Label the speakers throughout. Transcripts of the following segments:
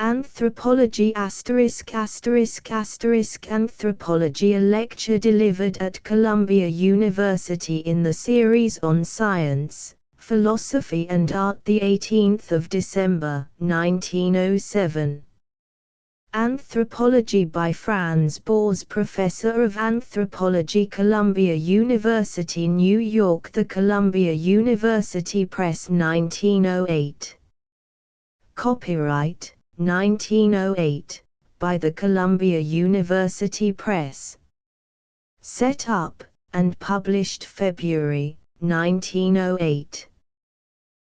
Speaker 1: Anthropology *********, Anthropology, a lecture delivered at Columbia University in the series on science, philosophy and art, the 18th of December, 1907. Anthropology by Franz Boas, Professor of Anthropology, Columbia University, New York, The Columbia University Press, 1908. Copyright 1908, by the Columbia University Press. Set up, and published February, 1908.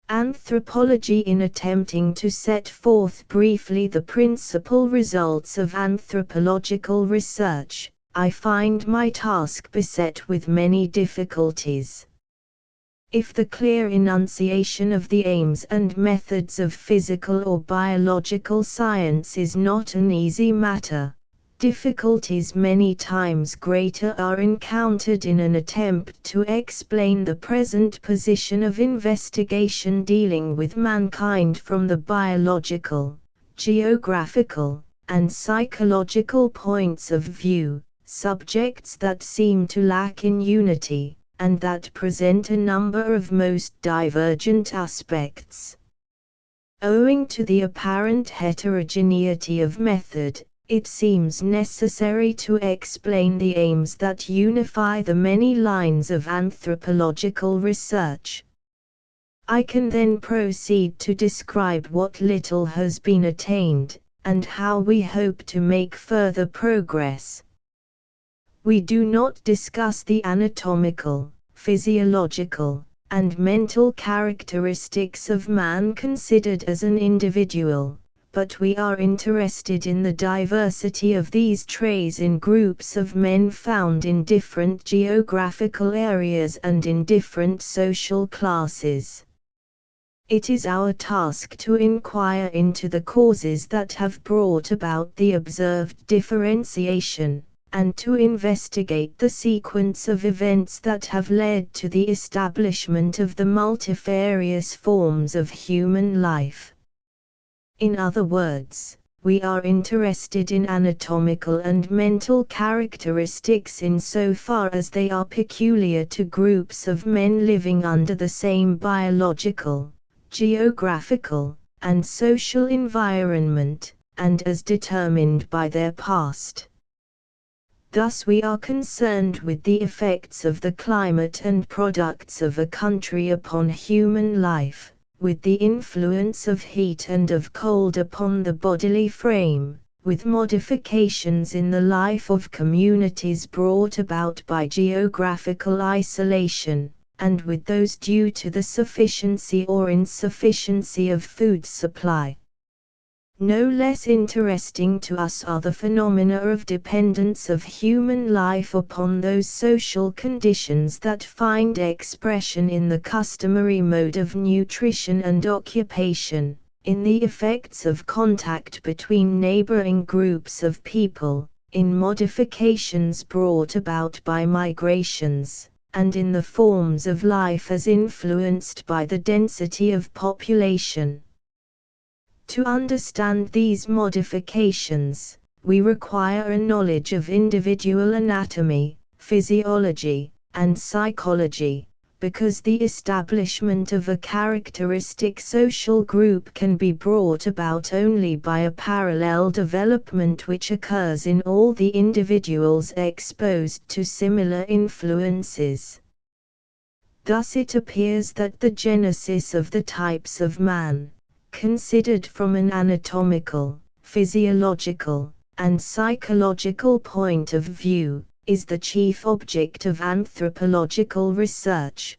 Speaker 1: Anthropology. In attempting to set forth briefly the principal results of anthropological research, I find my task beset with many difficulties. If the clear enunciation of the aims and methods of physical or biological science is not an easy matter, difficulties many times greater are encountered in an attempt to explain the present position of investigation dealing with mankind from the biological, geographical, and psychological points of view, subjects that seem to lack in unity, and that present a number of most divergent aspects. Owing to the apparent heterogeneity of method, it seems necessary to explain the aims that unify the many lines of anthropological research. I can then proceed to describe what little has been attained, and how we hope to make further progress. We do not discuss the anatomical, physiological, and mental characteristics of man considered as an individual, but we are interested in the diversity of these traits in groups of men found in different geographical areas and in different social classes. It is our task to inquire into the causes that have brought about the observed differentiation, and to investigate the sequence of events that have led to the establishment of the multifarious forms of human life. In other words, we are interested in anatomical and mental characteristics insofar as they are peculiar to groups of men living under the same biological, geographical, and social environment, and as determined by their past. Thus we are concerned with the effects of the climate and products of a country upon human life, with the influence of heat and of cold upon the bodily frame, with modifications in the life of communities brought about by geographical isolation, and with those due to the sufficiency or insufficiency of food supply. No less interesting to us are the phenomena of dependence of human life upon those social conditions that find expression in the customary mode of nutrition and occupation, in the effects of contact between neighboring groups of people, in modifications brought about by migrations, and in the forms of life as influenced by the density of population. To understand these modifications, we require a knowledge of individual anatomy, physiology, and psychology, because the establishment of a characteristic social group can be brought about only by a parallel development which occurs in all the individuals exposed to similar influences. Thus it appears that the genesis of the types of man, considered from an anatomical, physiological, and psychological point of view, is the chief object of anthropological research.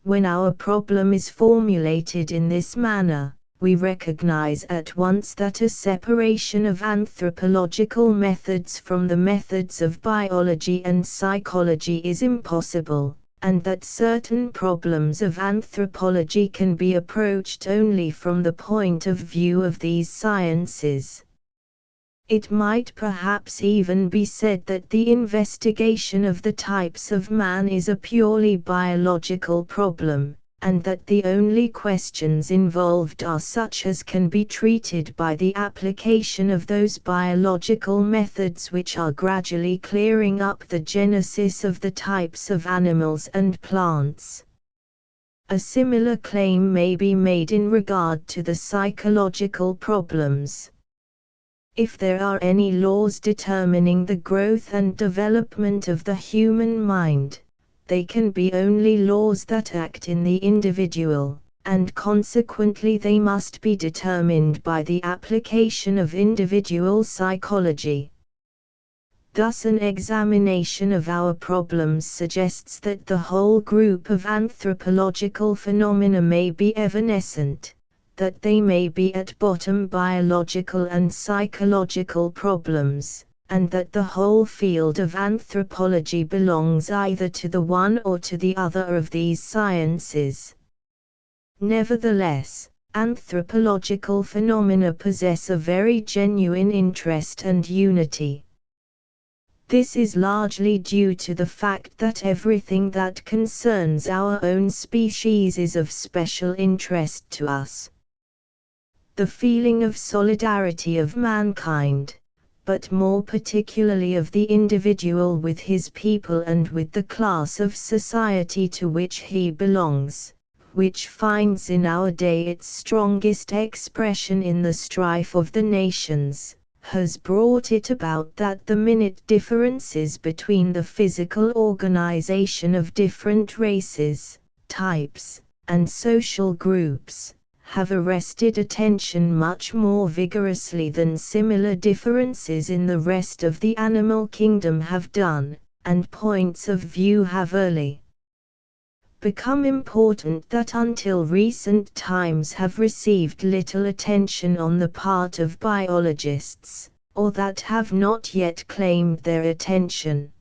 Speaker 1: When our problem is formulated in this manner, we recognize at once that a separation of anthropological methods from the methods of biology and psychology is impossible, and that certain problems of anthropology can be approached only from the point of view of these sciences. It might perhaps even be said that the investigation of the types of man is a purely biological problem, and that the only questions involved are such as can be treated by the application of those biological methods which are gradually clearing up the genesis of the types of animals and plants. A similar claim may be made in regard to the psychological problems. If there are any laws determining the growth and development of the human mind, they can be only laws that act in the individual, and consequently they must be determined by the application of individual psychology. Thus an examination of our problems suggests that the whole group of anthropological phenomena may be evanescent, that they may be at bottom biological and psychological problems, and that the whole field of anthropology belongs either to the one or to the other of these sciences. Nevertheless, anthropological phenomena possess a very genuine interest and unity. This is largely due to the fact that everything that concerns our own species is of special interest to us. The feeling of solidarity of mankind, but more particularly of the individual with his people and with the class of society to which he belongs, which finds in our day its strongest expression in the strife of the nations, has brought it about that the minute differences between the physical organization of different races, types, and social groups have arrested attention much more vigorously than similar differences in the rest of the animal kingdom have done, and points of view have early become important that until recent times have received little attention on the part of biologists, or that have not yet claimed their attention.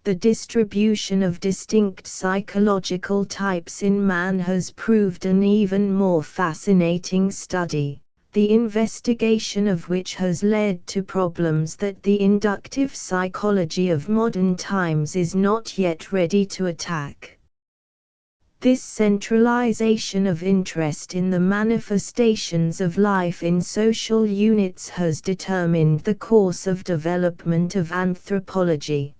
Speaker 1: The distribution of distinct psychological types in man has proved an even more fascinating study, the investigation of which has led to problems that the inductive psychology of modern times is not yet ready to attack. This centralization of interest in the manifestations of life in social units has determined the course of development of anthropology.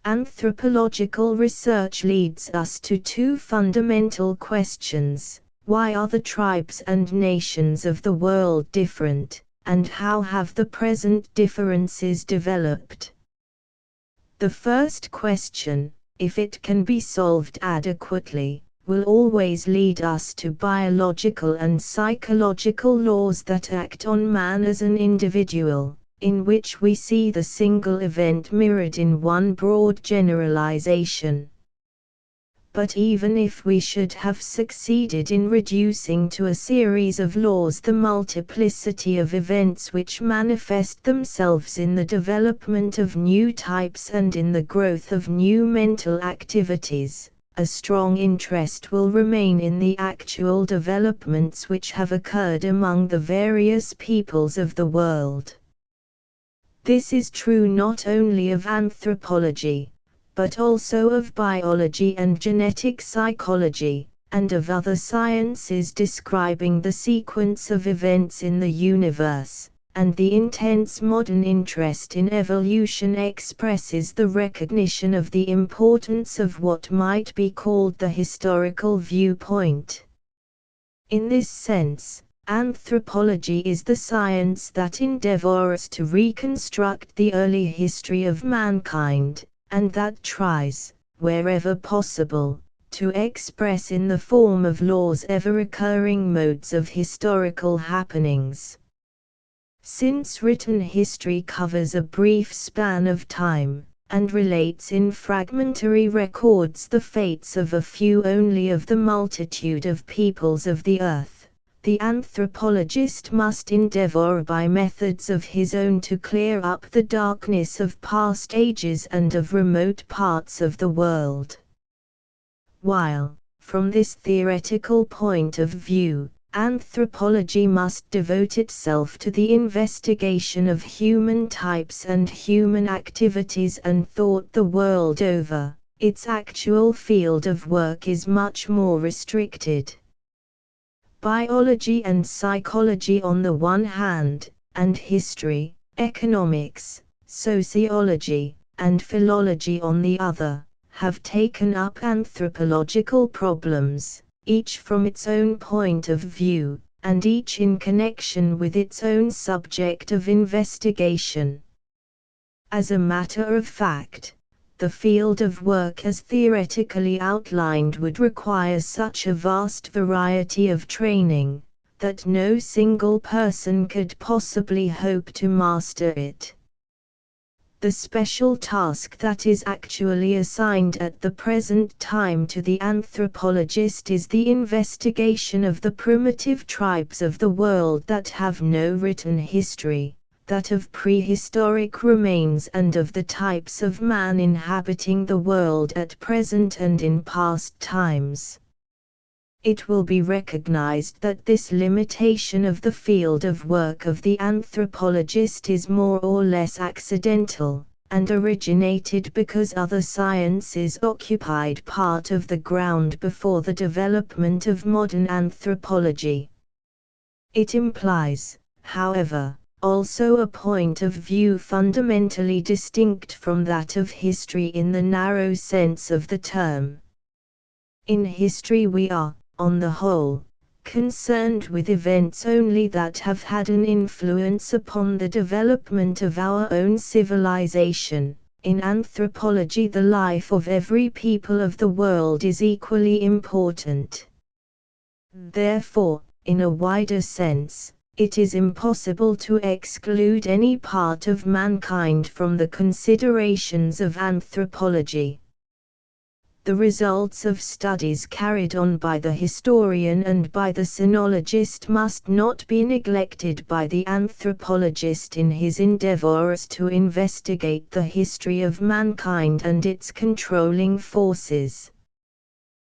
Speaker 1: Anthropological research leads us to two fundamental questions: why are the tribes and nations of the world different, and how have the present differences developed? The first question, if it can be solved adequately, will always lead us to biological and psychological laws that act on man as an individual, in which we see the single event mirrored in one broad generalization. But even if we should have succeeded in reducing to a series of laws the multiplicity of events which manifest themselves in the development of new types and in the growth of new mental activities, a strong interest will remain in the actual developments which have occurred among the various peoples of the world. This is true not only of anthropology, but also of biology and genetic psychology, and of other sciences describing the sequence of events in the universe, and the intense modern interest in evolution expresses the recognition of the importance of what might be called the historical viewpoint. In this sense, anthropology is the science that endeavors to reconstruct the early history of mankind, and that tries, wherever possible, to express in the form of laws ever-recurring modes of historical happenings. Since written history covers a brief span of time, and relates in fragmentary records the fates of a few only of the multitude of peoples of the earth, the anthropologist must endeavor by methods of his own to clear up the darkness of past ages and of remote parts of the world. While, from this theoretical point of view, anthropology must devote itself to the investigation of human types and human activities and thought the world over, its actual field of work is much more restricted. Biology and psychology on the one hand, and history, economics, sociology, and philology on the other, have taken up anthropological problems, each from its own point of view, and each in connection with its own subject of investigation. As a matter of fact, the field of work as theoretically outlined would require such a vast variety of training, that no single person could possibly hope to master it. The special task that is actually assigned at the present time to the anthropologist is the investigation of the primitive tribes of the world that have no written history, that of prehistoric remains and of the types of man inhabiting the world at present and in past times. It will be recognized that this limitation of the field of work of the anthropologist is more or less accidental, and originated because other sciences occupied part of the ground before the development of modern anthropology. It implies, however, also a point of view fundamentally distinct from that of history in the narrow sense of the term. In history we are, on the whole, concerned with events only that have had an influence upon the development of our own civilization. In anthropology, the life of every people of the world is equally important. Therefore, in a wider sense, it is impossible to exclude any part of mankind from the considerations of anthropology. The results of studies carried on by the historian and by the sinologist must not be neglected by the anthropologist in his endeavors to investigate the history of mankind and its controlling forces.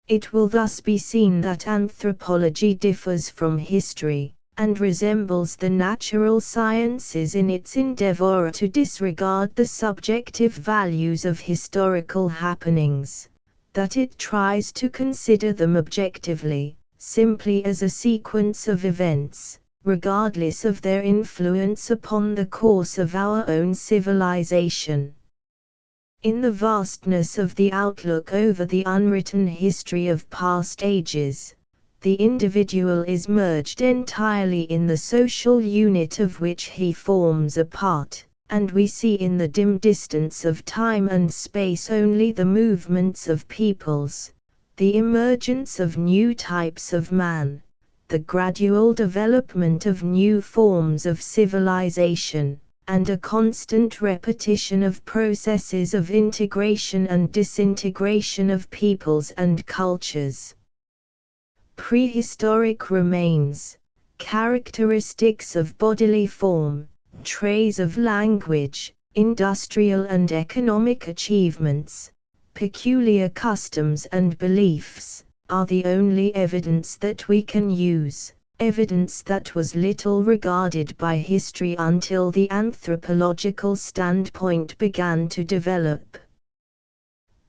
Speaker 1: It will thus be seen that anthropology differs from history, and resembles the natural sciences in its endeavor to disregard the subjective values of historical happenings, that it tries to consider them objectively, simply as a sequence of events, regardless of their influence upon the course of our own civilization. In the vastness of the outlook over the unwritten history of past ages, the individual is merged entirely in the social unit of which he forms a part, and we see in the dim distance of time and space only the movements of peoples, the emergence of new types of man, the gradual development of new forms of civilization, and a constant repetition of processes of integration and disintegration of peoples and cultures. Prehistoric remains, characteristics of bodily form, traits of language, industrial and economic achievements, peculiar customs and beliefs, are the only evidence that we can use, evidence that was little regarded by history until the anthropological standpoint began to develop.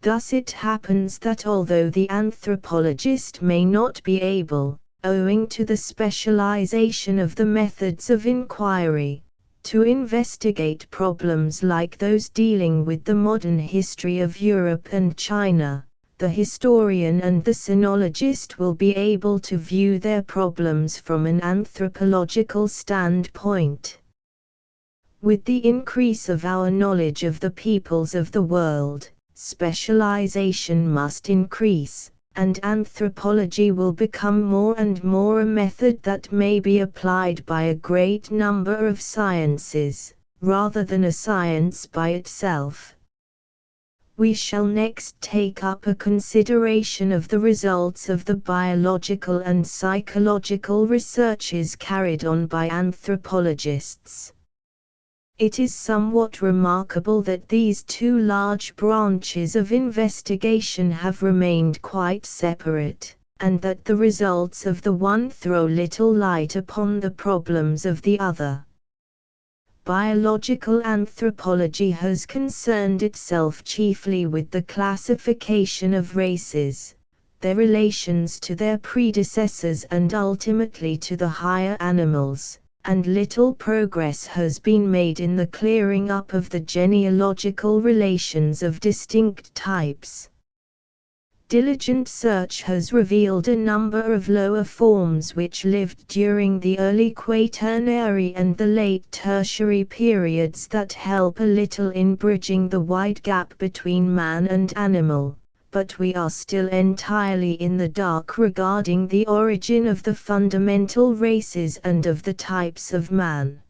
Speaker 1: Thus it happens that although the anthropologist may not be able, owing to the specialization of the methods of inquiry, to investigate problems like those dealing with the modern history of Europe and China, the historian and the sinologist will be able to view their problems from an anthropological standpoint. With the increase of our knowledge of the peoples of the world, specialization must increase, and anthropology will become more and more a method that may be applied by a great number of sciences, rather than a science by itself. We shall next take up a consideration of the results of the biological and psychological researches carried on by anthropologists. It is somewhat remarkable that these two large branches of investigation have remained quite separate, and that the results of the one throw little light upon the problems of the other. Biological anthropology has concerned itself chiefly with the classification of races, their relations to their predecessors and ultimately to the higher animals, and little progress has been made in the clearing up of the genealogical relations of distinct types. Diligent search has revealed a number of lower forms which lived during the early Quaternary and the late Tertiary periods that help a little in bridging the wide gap between man and animal, but we are still entirely in the dark regarding the origin of the fundamental races and of the types of man.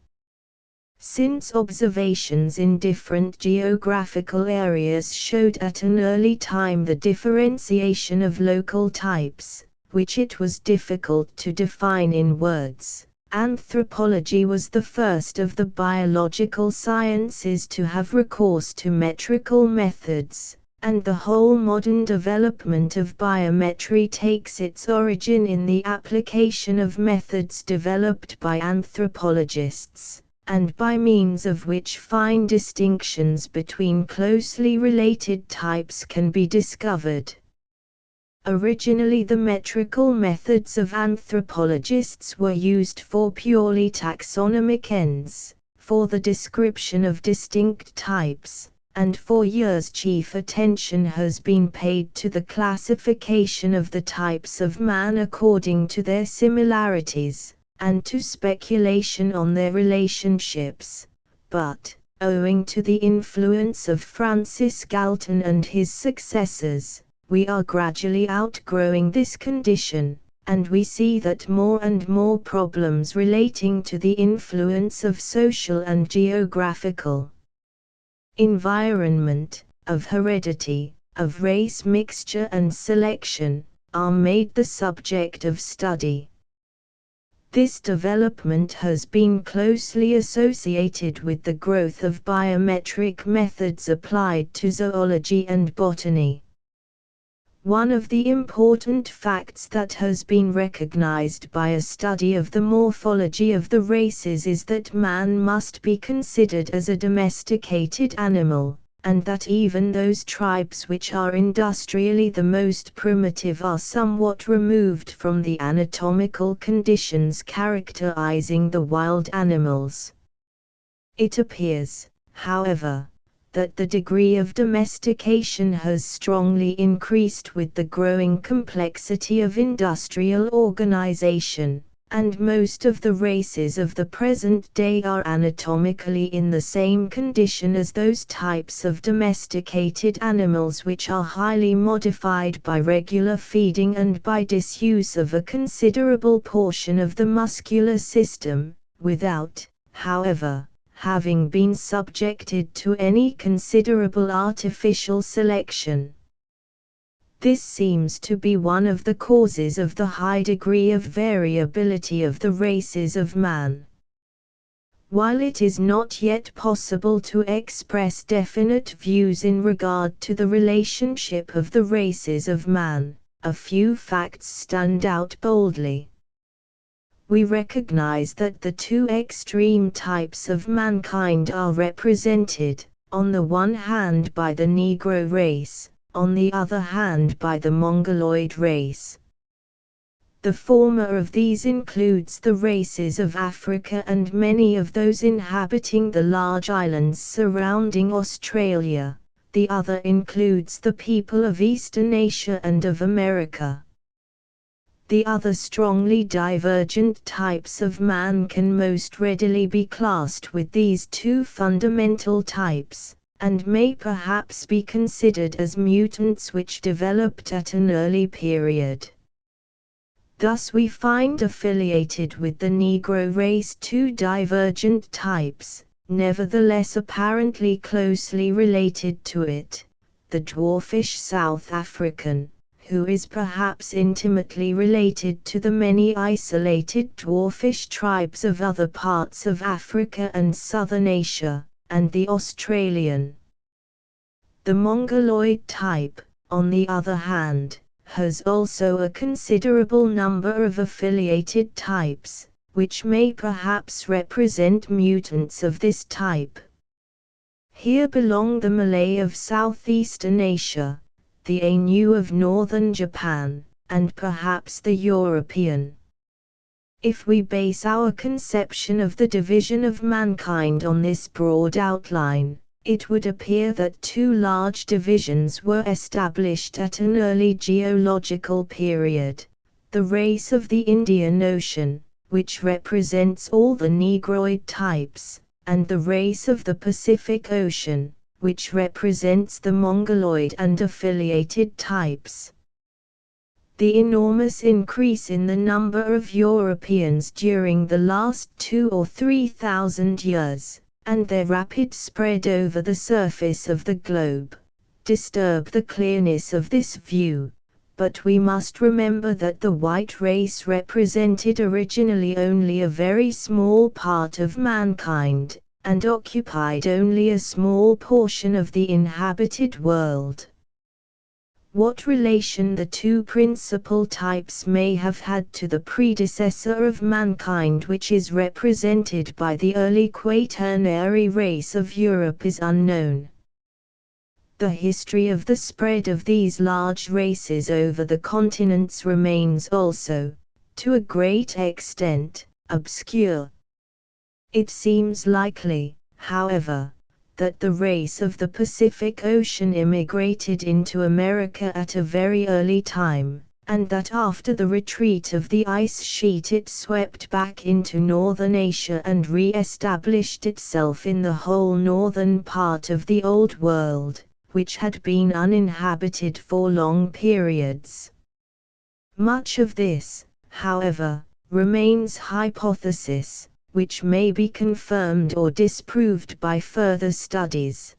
Speaker 1: Since observations in different geographical areas showed at an early time the differentiation of local types, which it was difficult to define in words, anthropology was the first of the biological sciences to have recourse to metrical methods, and the whole modern development of biometry takes its origin in the application of methods developed by anthropologists, and by means of which fine distinctions between closely related types can be discovered. Originally, the metrical methods of anthropologists were used for purely taxonomic ends, for the description of distinct types, and for years chief attention has been paid to the classification of the types of man according to their similarities, and to speculation on their relationships, but, owing to the influence of Francis Galton and his successors, we are gradually outgrowing this condition, and we see that more and more problems relating to the influence of social and geographical environment, of heredity, of race mixture and selection, are made the subject of study. This development has been closely associated with the growth of biometric methods applied to zoology and botany. One of the important facts that has been recognized by a study of the morphology of the races is that man must be considered as a domesticated animal, and that even those tribes which are industrially the most primitive are somewhat removed from the anatomical conditions characterizing the wild animals. It appears, however, that the degree of domestication has strongly increased with the growing complexity of industrial organization, and most of the races of the present day are anatomically in the same condition as those types of domesticated animals which are highly modified by regular feeding and by disuse of a considerable portion of the muscular system, without, however, having been subjected to any considerable artificial selection. This seems to be one of the causes of the high degree of variability of the races of man. While it is not yet possible to express definite views in regard to the relationship of the races of man, a few facts stand out boldly. We recognize that the two extreme types of mankind are represented, on the one hand by the Negro race, on the other hand by the Mongoloid race. The former of these includes the races of Africa and many of those inhabiting the large islands surrounding Australia, the other includes the people of Eastern Asia and of America. The other strongly divergent types of man can most readily be classed with these two fundamental types, and may perhaps be considered as mutants which developed at an early period. Thus we find affiliated with the Negro race two divergent types, nevertheless apparently closely related to it, the dwarfish South African, who is perhaps intimately related to the many isolated dwarfish tribes of other parts of Africa and Southern Asia, and the Australian. The Mongoloid type, on the other hand, has also a considerable number of affiliated types, which may perhaps represent mutants of this type. Here belong the Malay of southeastern Asia, the Ainu of northern Japan, and perhaps the European. If we base our conception of the division of mankind on this broad outline, it would appear that two large divisions were established at an early geological period: the race of the Indian Ocean, which represents all the Negroid types, and the race of the Pacific Ocean, which represents the Mongoloid and affiliated types. The enormous increase in the number of Europeans during the last 2,000 or 3,000 years, and their rapid spread over the surface of the globe, disturb the clearness of this view, but we must remember that the white race represented originally only a very small part of mankind, and occupied only a small portion of the inhabited world. What relation the two principal types may have had to the predecessor of mankind, which is represented by the early Quaternary race of Europe, is unknown. The history of the spread of these large races over the continents remains also, to a great extent, obscure. It seems likely, however, that the race of the Pacific Ocean immigrated into America at a very early time, and that after the retreat of the ice sheet it swept back into northern Asia and re-established itself in the whole northern part of the Old World, which had been uninhabited for long periods. Much of this, however, remains hypothesis, which may be confirmed or disproved by further studies.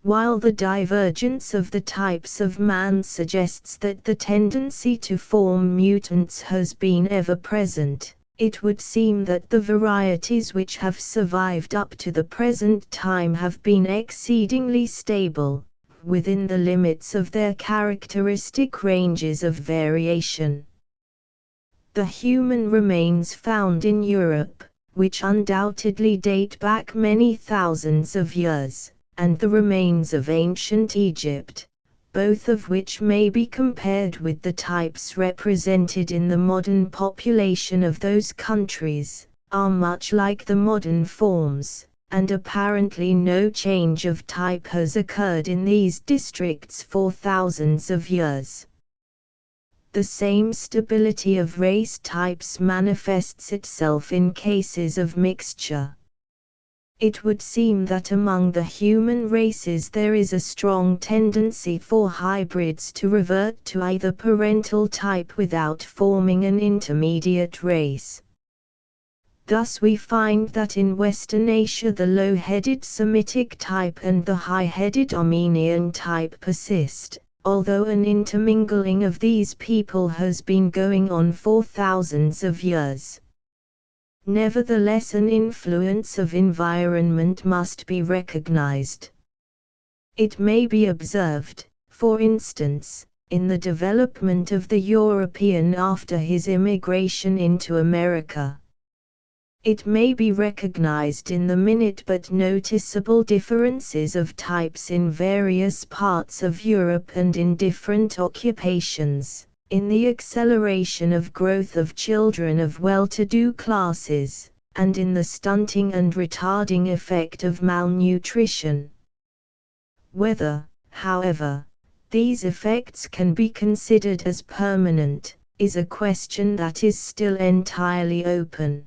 Speaker 1: While the divergence of the types of man suggests that the tendency to form mutants has been ever present, it would seem that the varieties which have survived up to the present time have been exceedingly stable, within the limits of their characteristic ranges of variation. The human remains found in Europe, which undoubtedly date back many thousands of years, and the remains of ancient Egypt, both of which may be compared with the types represented in the modern population of those countries, are much like the modern forms, and apparently no change of type has occurred in these districts for thousands of years. The same stability of race types manifests itself in cases of mixture. It would seem that among the human races there is a strong tendency for hybrids to revert to either parental type without forming an intermediate race. Thus we find that in Western Asia the low-headed Semitic type and the high-headed Armenian type persist, although an intermingling of these people has been going on for thousands of years. Nevertheless, an influence of environment must be recognized. It may be observed, for instance, in the development of the European after his immigration into America. It may be recognized in the minute but noticeable differences of types in various parts of Europe and in different occupations, in the acceleration of growth of children of well-to-do classes, and in the stunting and retarding effect of malnutrition. Whether, however, these effects can be considered as permanent, is a question that is still entirely open.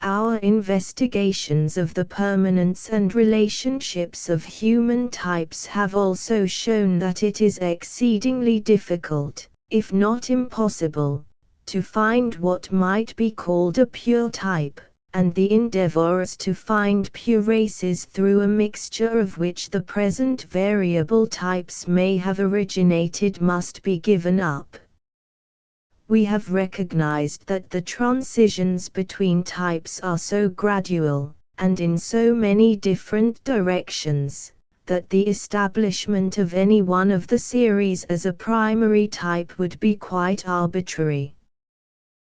Speaker 1: Our investigations of the permanence and relationships of human types have also shown that it is exceedingly difficult, if not impossible, to find what might be called a pure type, and the endeavors to find pure races through a mixture of which the present variable types may have originated must be given up. We have recognized that the transitions between types are so gradual, and in so many different directions, that the establishment of any one of the series as a primary type would be quite arbitrary.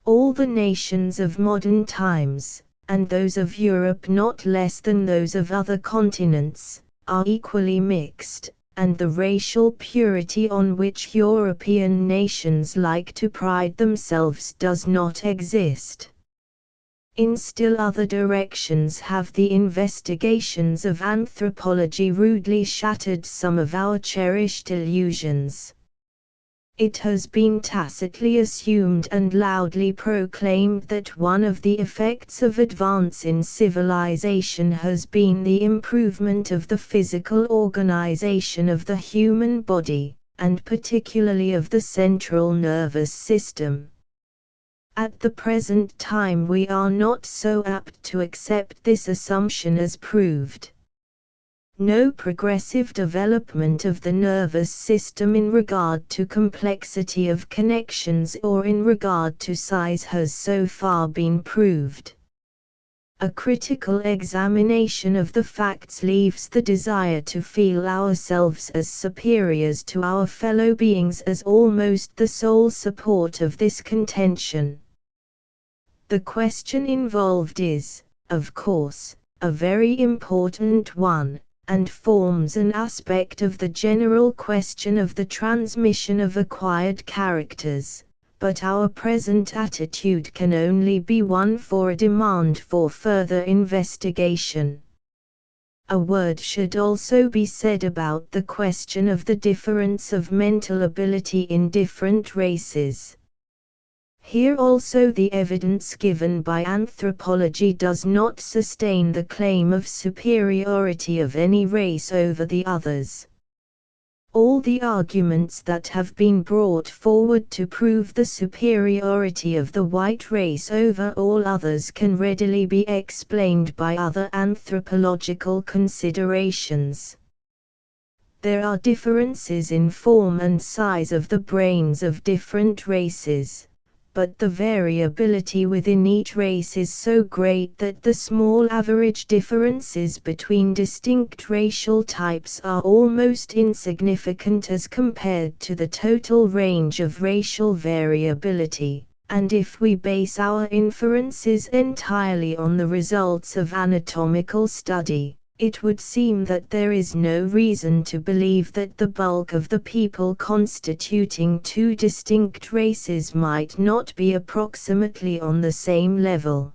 Speaker 1: All the nations of modern times, and those of Europe not less than those of other continents, are equally mixed, and the racial purity on which European nations like to pride themselves does not exist. In still other directions have the investigations of anthropology rudely shattered some of our cherished illusions. It has been tacitly assumed and loudly proclaimed that one of the effects of advance in civilization has been the improvement of the physical organization of the human body, and particularly of the central nervous system. At the present time we are not so apt to accept this assumption as proved. No progressive development of the nervous system in regard to complexity of connections or in regard to size has so far been proved. A critical examination of the facts leaves the desire to feel ourselves as superiors to our fellow beings as almost the sole support of this contention. The question involved is, of course, a very important one, and forms an aspect of the general question of the transmission of acquired characters, but our present attitude can only be one for a demand for further investigation. A word should also be said about the question of the difference of mental ability in different races. Here also the evidence given by anthropology does not sustain the claim of superiority of any race over the others. All the arguments that have been brought forward to prove the superiority of the white race over all others can readily be explained by other anthropological considerations. There are differences in form and size of the brains of different races, but the variability within each race is so great that the small average differences between distinct racial types are almost insignificant as compared to the total range of racial variability, and if we base our inferences entirely on the results of anatomical study, it would seem that there is no reason to believe that the bulk of the people constituting two distinct races might not be approximately on the same level.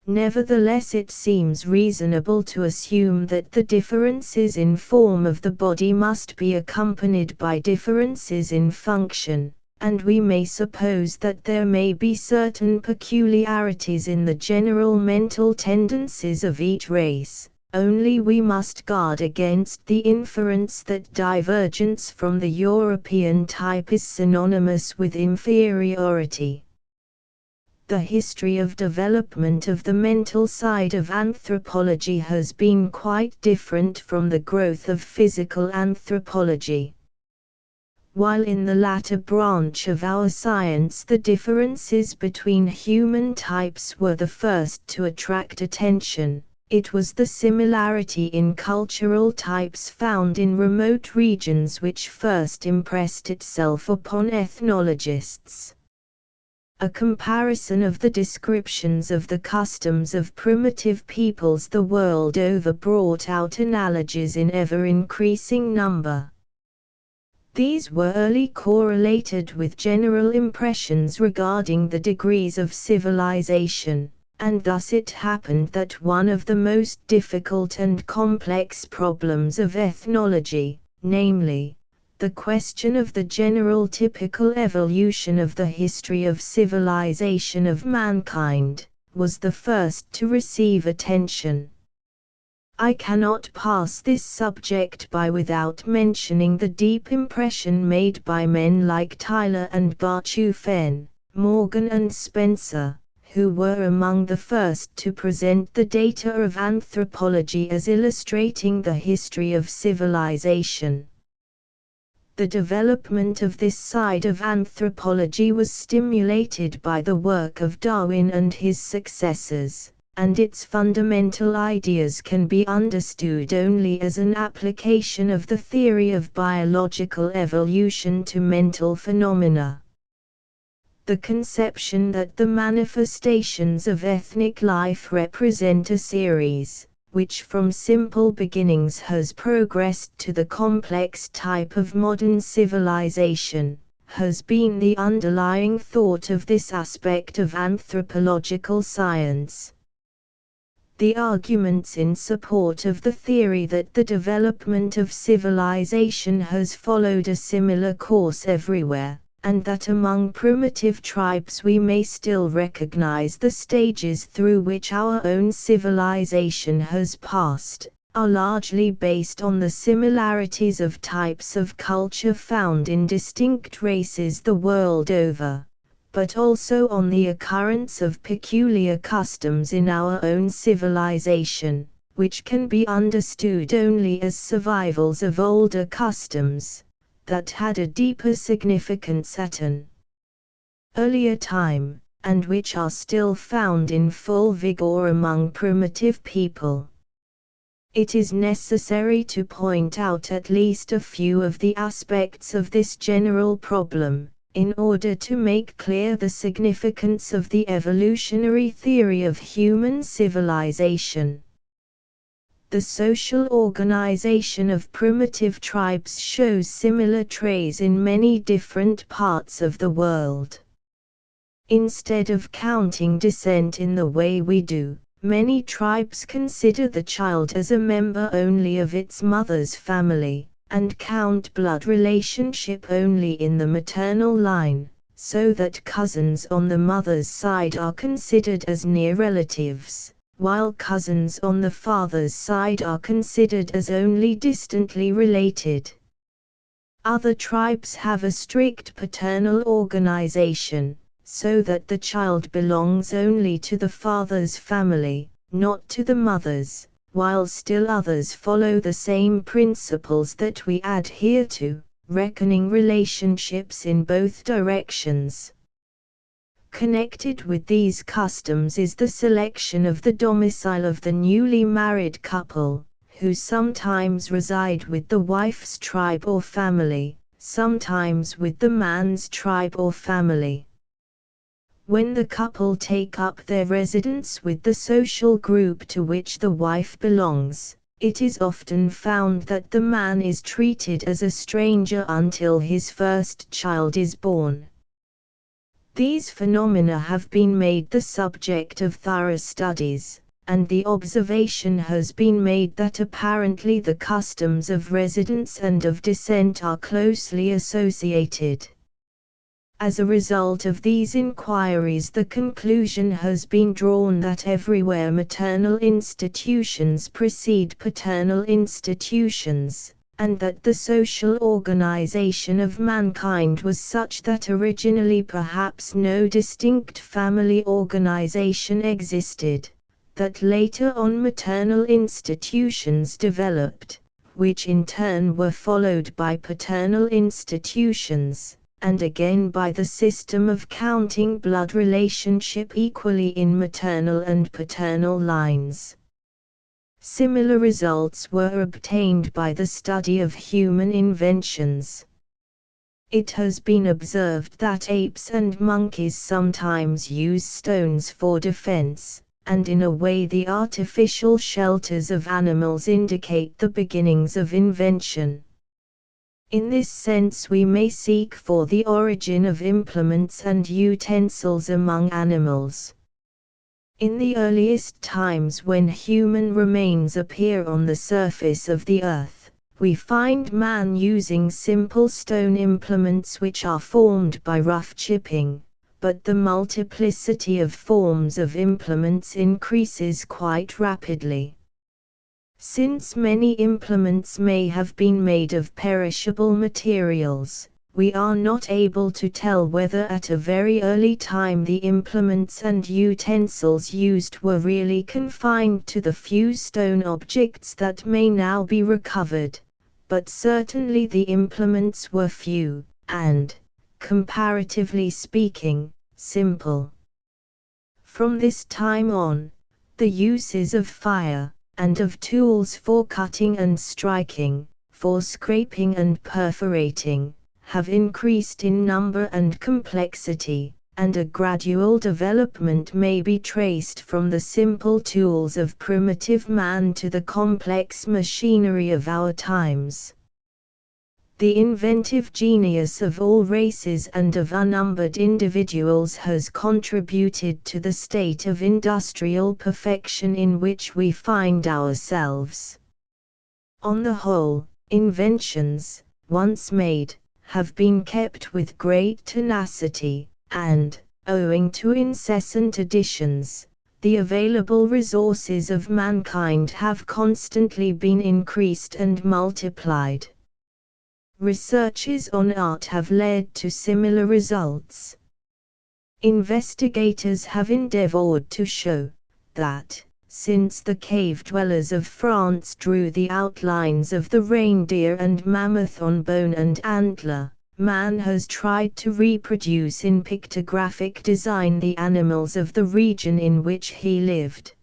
Speaker 1: Nevertheless, it seems reasonable to assume that the differences in form of the body must be accompanied by differences in function, and we may suppose that there may be certain peculiarities in the general mental tendencies of each race. Only we must guard against the inference that divergence from the European type is synonymous with inferiority. The history of development of the mental side of anthropology has been quite different from the growth of physical anthropology. While in the latter branch of our science the differences between human types were the first to attract attention, it was the similarity in cultural types found in remote regions which first impressed itself upon ethnologists. A comparison of the descriptions of the customs of primitive peoples the world over brought out analogies in ever-increasing number. These were early correlated with general impressions regarding the degrees of civilization, and thus it happened that one of the most difficult and complex problems of ethnology, namely, the question of the general typical evolution of the history of civilization of mankind, was the first to receive attention. I cannot pass this subject by without mentioning the deep impression made by men like Tyler and Barthofen, Morgan and Spencer, who were among the first to present the data of anthropology as illustrating the history of civilization. The development of this side of anthropology was stimulated by the work of Darwin and his successors, and its fundamental ideas can be understood only as an application of the theory of biological evolution to mental phenomena. The conception that the manifestations of ethnic life represent a series, which from simple beginnings has progressed to the complex type of modern civilization, has been the underlying thought of this aspect of anthropological science. The arguments in support of the theory that the development of civilization has followed a similar course everywhere, and that among primitive tribes we may still recognize the stages through which our own civilization has passed, are largely based on the similarities of types of culture found in distinct races the world over, but also on the occurrence of peculiar customs in our own civilization, which can be understood only as survivals of older customs that had a deeper significance at an earlier time, and which are still found in full vigor among primitive people. It is necessary to point out at least a few of the aspects of this general problem, in order to make clear the significance of the evolutionary theory of human civilization. The social organization of primitive tribes shows similar traits in many different parts of the world. Instead of counting descent in the way we do, many tribes consider the child as a member only of its mother's family, and count blood relationship only in the maternal line, so that cousins on the mother's side are considered as near relatives, while cousins on the father's side are considered as only distantly related. Other tribes have a strict paternal organization, so that the child belongs only to the father's family, not to the mother's, while still others follow the same principles that we adhere to, reckoning relationships in both directions. Connected with these customs is the selection of the domicile of the newly married couple, who sometimes reside with the wife's tribe or family, sometimes with the man's tribe or family. When the couple take up their residence with the social group to which the wife belongs, it is often found that the man is treated as a stranger until his first child is born. These phenomena have been made the subject of thorough studies, and the observation has been made that apparently the customs of residence and of descent are closely associated. As a result of these inquiries, the conclusion has been drawn that everywhere maternal institutions precede paternal institutions, and that the social organization of mankind was such that originally perhaps no distinct family organization existed, that later on maternal institutions developed, which in turn were followed by paternal institutions, and again by the system of counting blood relationship equally in maternal and paternal lines. Similar results were obtained by the study of human inventions. It has been observed that apes and monkeys sometimes use stones for defense, and in a way the artificial shelters of animals indicate the beginnings of invention. In this sense we may seek for the origin of implements and utensils among animals. In the earliest times when human remains appear on the surface of the earth, we find man using simple stone implements which are formed by rough chipping, but the multiplicity of forms of implements increases quite rapidly. Since many implements may have been made of perishable materials, we are not able to tell whether at a very early time the implements and utensils used were really confined to the few stone objects that may now be recovered, but certainly the implements were few, and, comparatively speaking, simple. From this time on, the uses of fire, and of tools for cutting and striking, for scraping and perforating, have increased in number and complexity, and a gradual development may be traced from the simple tools of primitive man to the complex machinery of our times. The inventive genius of all races and of unnumbered individuals has contributed to the state of industrial perfection in which we find ourselves. On the whole, inventions, once made, have been kept with great tenacity, and, owing to incessant additions, the available resources of mankind have constantly been increased and multiplied. Researches on art have led to similar results. Investigators have endeavored to show that, since the cave dwellers of France drew the outlines of the reindeer and mammoth on bone and antler, man has tried to reproduce in pictographic design the animals of the region in which he lived.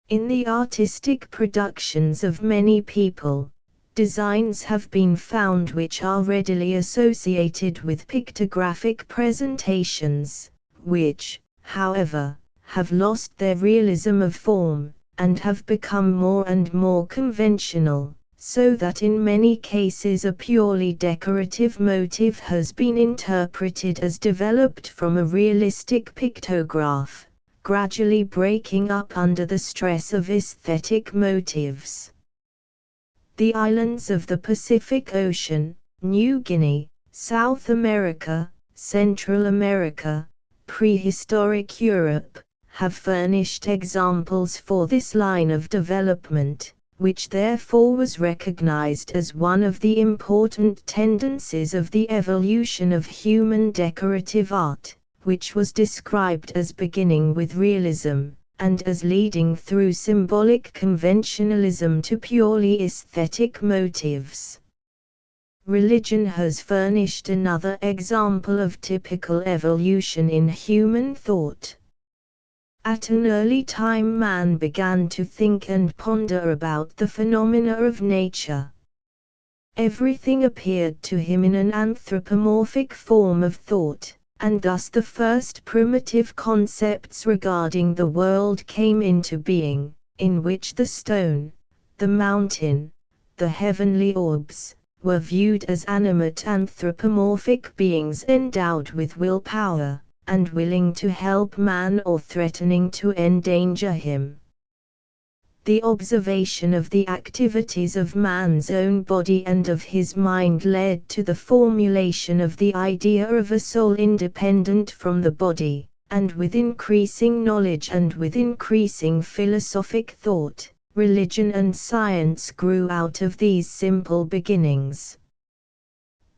Speaker 1: In the artistic productions of many people, designs have been found which are readily associated with pictographic presentations, which, however, have lost their realism of form, and have become more and more conventional, so that in many cases a purely decorative motive has been interpreted as developed from a realistic pictograph, gradually breaking up under the stress of aesthetic motives. The islands of the Pacific Ocean, New Guinea, South America, Central America, prehistoric Europe, have furnished examples for this line of development, which therefore was recognized as one of the important tendencies of the evolution of human decorative art, which was described as beginning with realism, and as leading through symbolic conventionalism to purely aesthetic motives. Religion has furnished another example of typical evolution in human thought. At an early time man began to think and ponder about the phenomena of nature. Everything appeared to him in an anthropomorphic form of thought, and thus the first primitive concepts regarding the world came into being, in which the stone, the mountain, the heavenly orbs, were viewed as animate anthropomorphic beings endowed with willpower, and willing to help man or threatening to endanger him. The observation of the activities of man's own body and of his mind led to the formulation of the idea of a soul independent from the body, and with increasing knowledge and with increasing philosophic thought, religion and science grew out of these simple beginnings.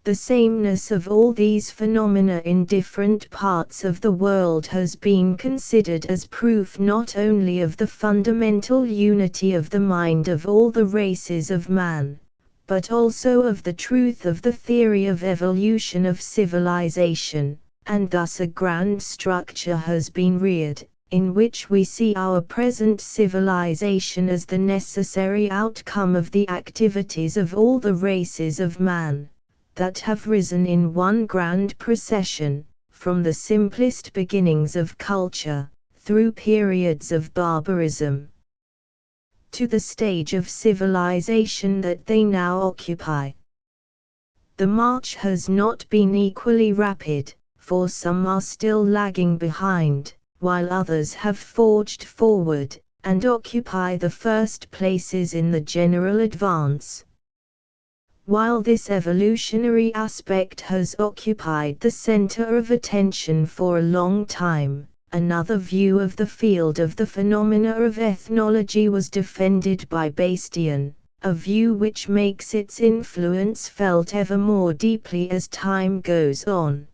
Speaker 1: The sameness of all these phenomena in different parts of the world has been considered as proof not only of the fundamental unity of the mind of all the races of man, but also of the truth of the theory of evolution of civilization, and thus a grand structure has been reared, in which we see our present civilization as the necessary outcome of the activities of all the races of man, that have risen in one grand procession, from the simplest beginnings of culture, through periods of barbarism, to the stage of civilization that they now occupy. The march has not been equally rapid, for some are still lagging behind, while others have forged forward, and occupy the first places in the general advance. While this evolutionary aspect has occupied the center of attention for a long time, another view of the field of the phenomena of ethnology was defended by Bastian, a view which makes its influence felt ever more deeply as time goes on.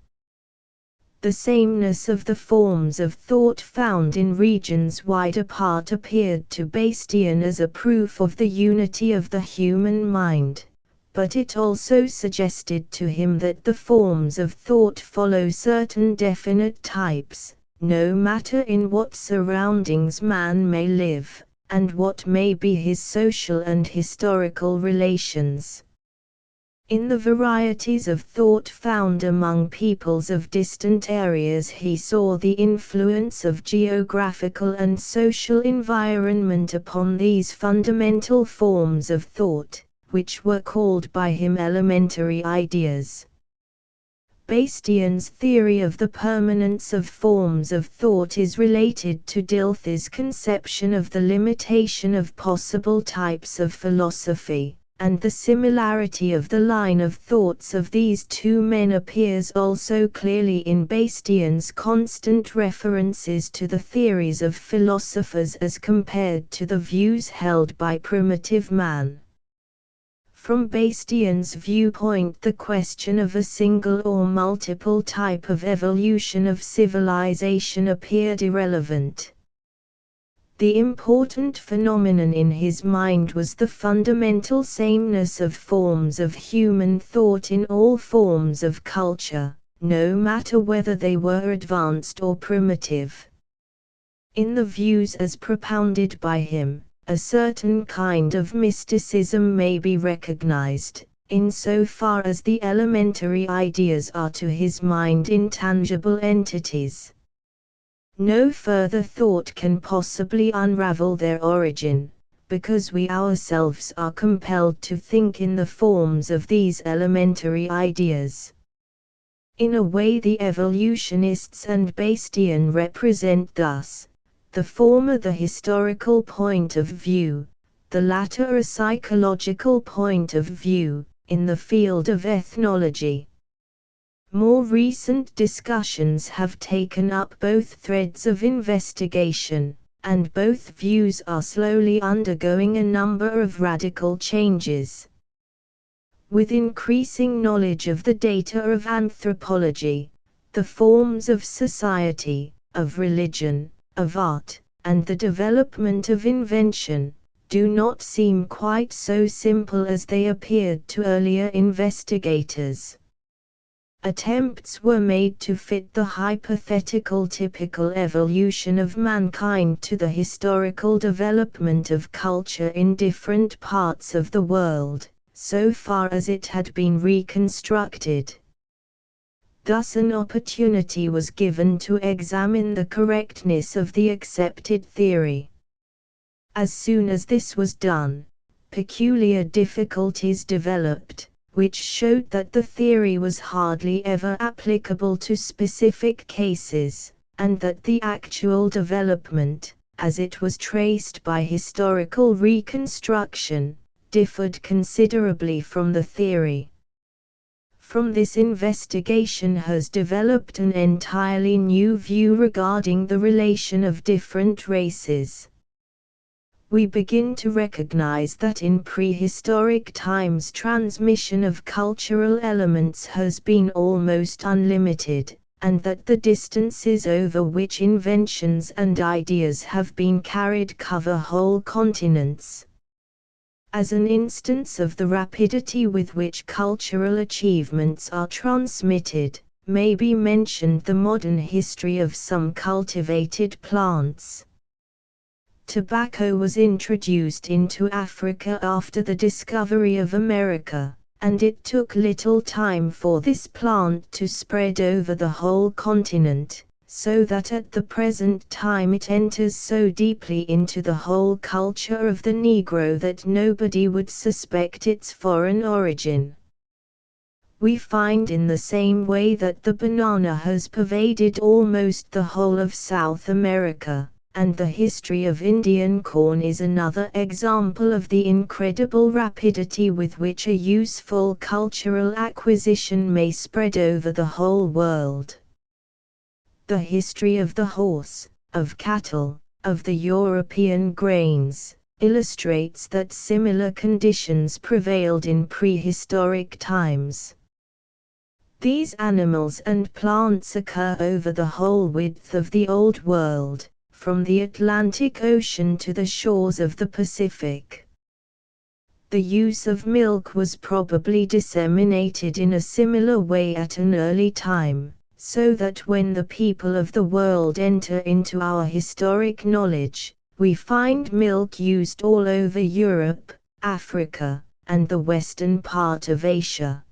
Speaker 1: The sameness of the forms of thought found in regions wide apart appeared to Bastian as a proof of the unity of the human mind. But it also suggested to him that the forms of thought follow certain definite types, no matter in what surroundings man may live, and what may be his social and historical relations. In the varieties of thought found among peoples of distant areas, he saw the influence of geographical and social environment upon these fundamental forms of thought, which were called by him elementary ideas. Bastian's theory of the permanence of forms of thought is related to Dilthey's conception of the limitation of possible types of philosophy, and the similarity of the line of thoughts of these two men appears also clearly in Bastian's constant references to the theories of philosophers as compared to the views held by primitive man. From Bastian's viewpoint, the question of a single or multiple type of evolution of civilization appeared irrelevant. The important phenomenon in his mind was the fundamental sameness of forms of human thought in all forms of culture, no matter whether they were advanced or primitive. In the views as propounded by him, a certain kind of mysticism may be recognized, insofar as the elementary ideas are to his mind intangible entities. No further thought can possibly unravel their origin, because we ourselves are compelled to think in the forms of these elementary ideas. In a way, the evolutionists and Bastian represent thus: the former the historical point of view, the latter a psychological point of view, in the field of ethnology. More recent discussions have taken up both threads of investigation, and both views are slowly undergoing a number of radical changes. With increasing knowledge of the data of anthropology, the forms of society, of religion, of art, and the development of invention, do not seem quite so simple as they appeared to earlier investigators. Attempts were made to fit the hypothetical typical evolution of mankind to the historical development of culture in different parts of the world, so far as it had been reconstructed. Thus an opportunity was given to examine the correctness of the accepted theory. As soon as this was done, peculiar difficulties developed, which showed that the theory was hardly ever applicable to specific cases, and that the actual development, as it was traced by historical reconstruction, differed considerably from the theory. From this investigation has developed an entirely new view regarding the relation of different races. We begin to recognize that in prehistoric times transmission of cultural elements has been almost unlimited, and that the distances over which inventions and ideas have been carried cover whole continents. As an instance of the rapidity with which cultural achievements are transmitted, may be mentioned the modern history of some cultivated plants. Tobacco was introduced into Africa after the discovery of America, and it took little time for this plant to spread over the whole continent, so that at the present time it enters so deeply into the whole culture of the Negro that nobody would suspect its foreign origin. We find in the same way that the banana has pervaded almost the whole of South America, and the history of Indian corn is another example of the incredible rapidity with which a useful cultural acquisition may spread over the whole world. The history of the horse, of cattle, of the European grains, illustrates that similar conditions prevailed in prehistoric times. These animals and plants occur over the whole width of the Old World, from the Atlantic Ocean to the shores of the Pacific. The use of milk was probably disseminated in a similar way at an early time, so that when the people of the world enter into our historic knowledge, we find milk used all over Europe, Africa, and the western part of Asia.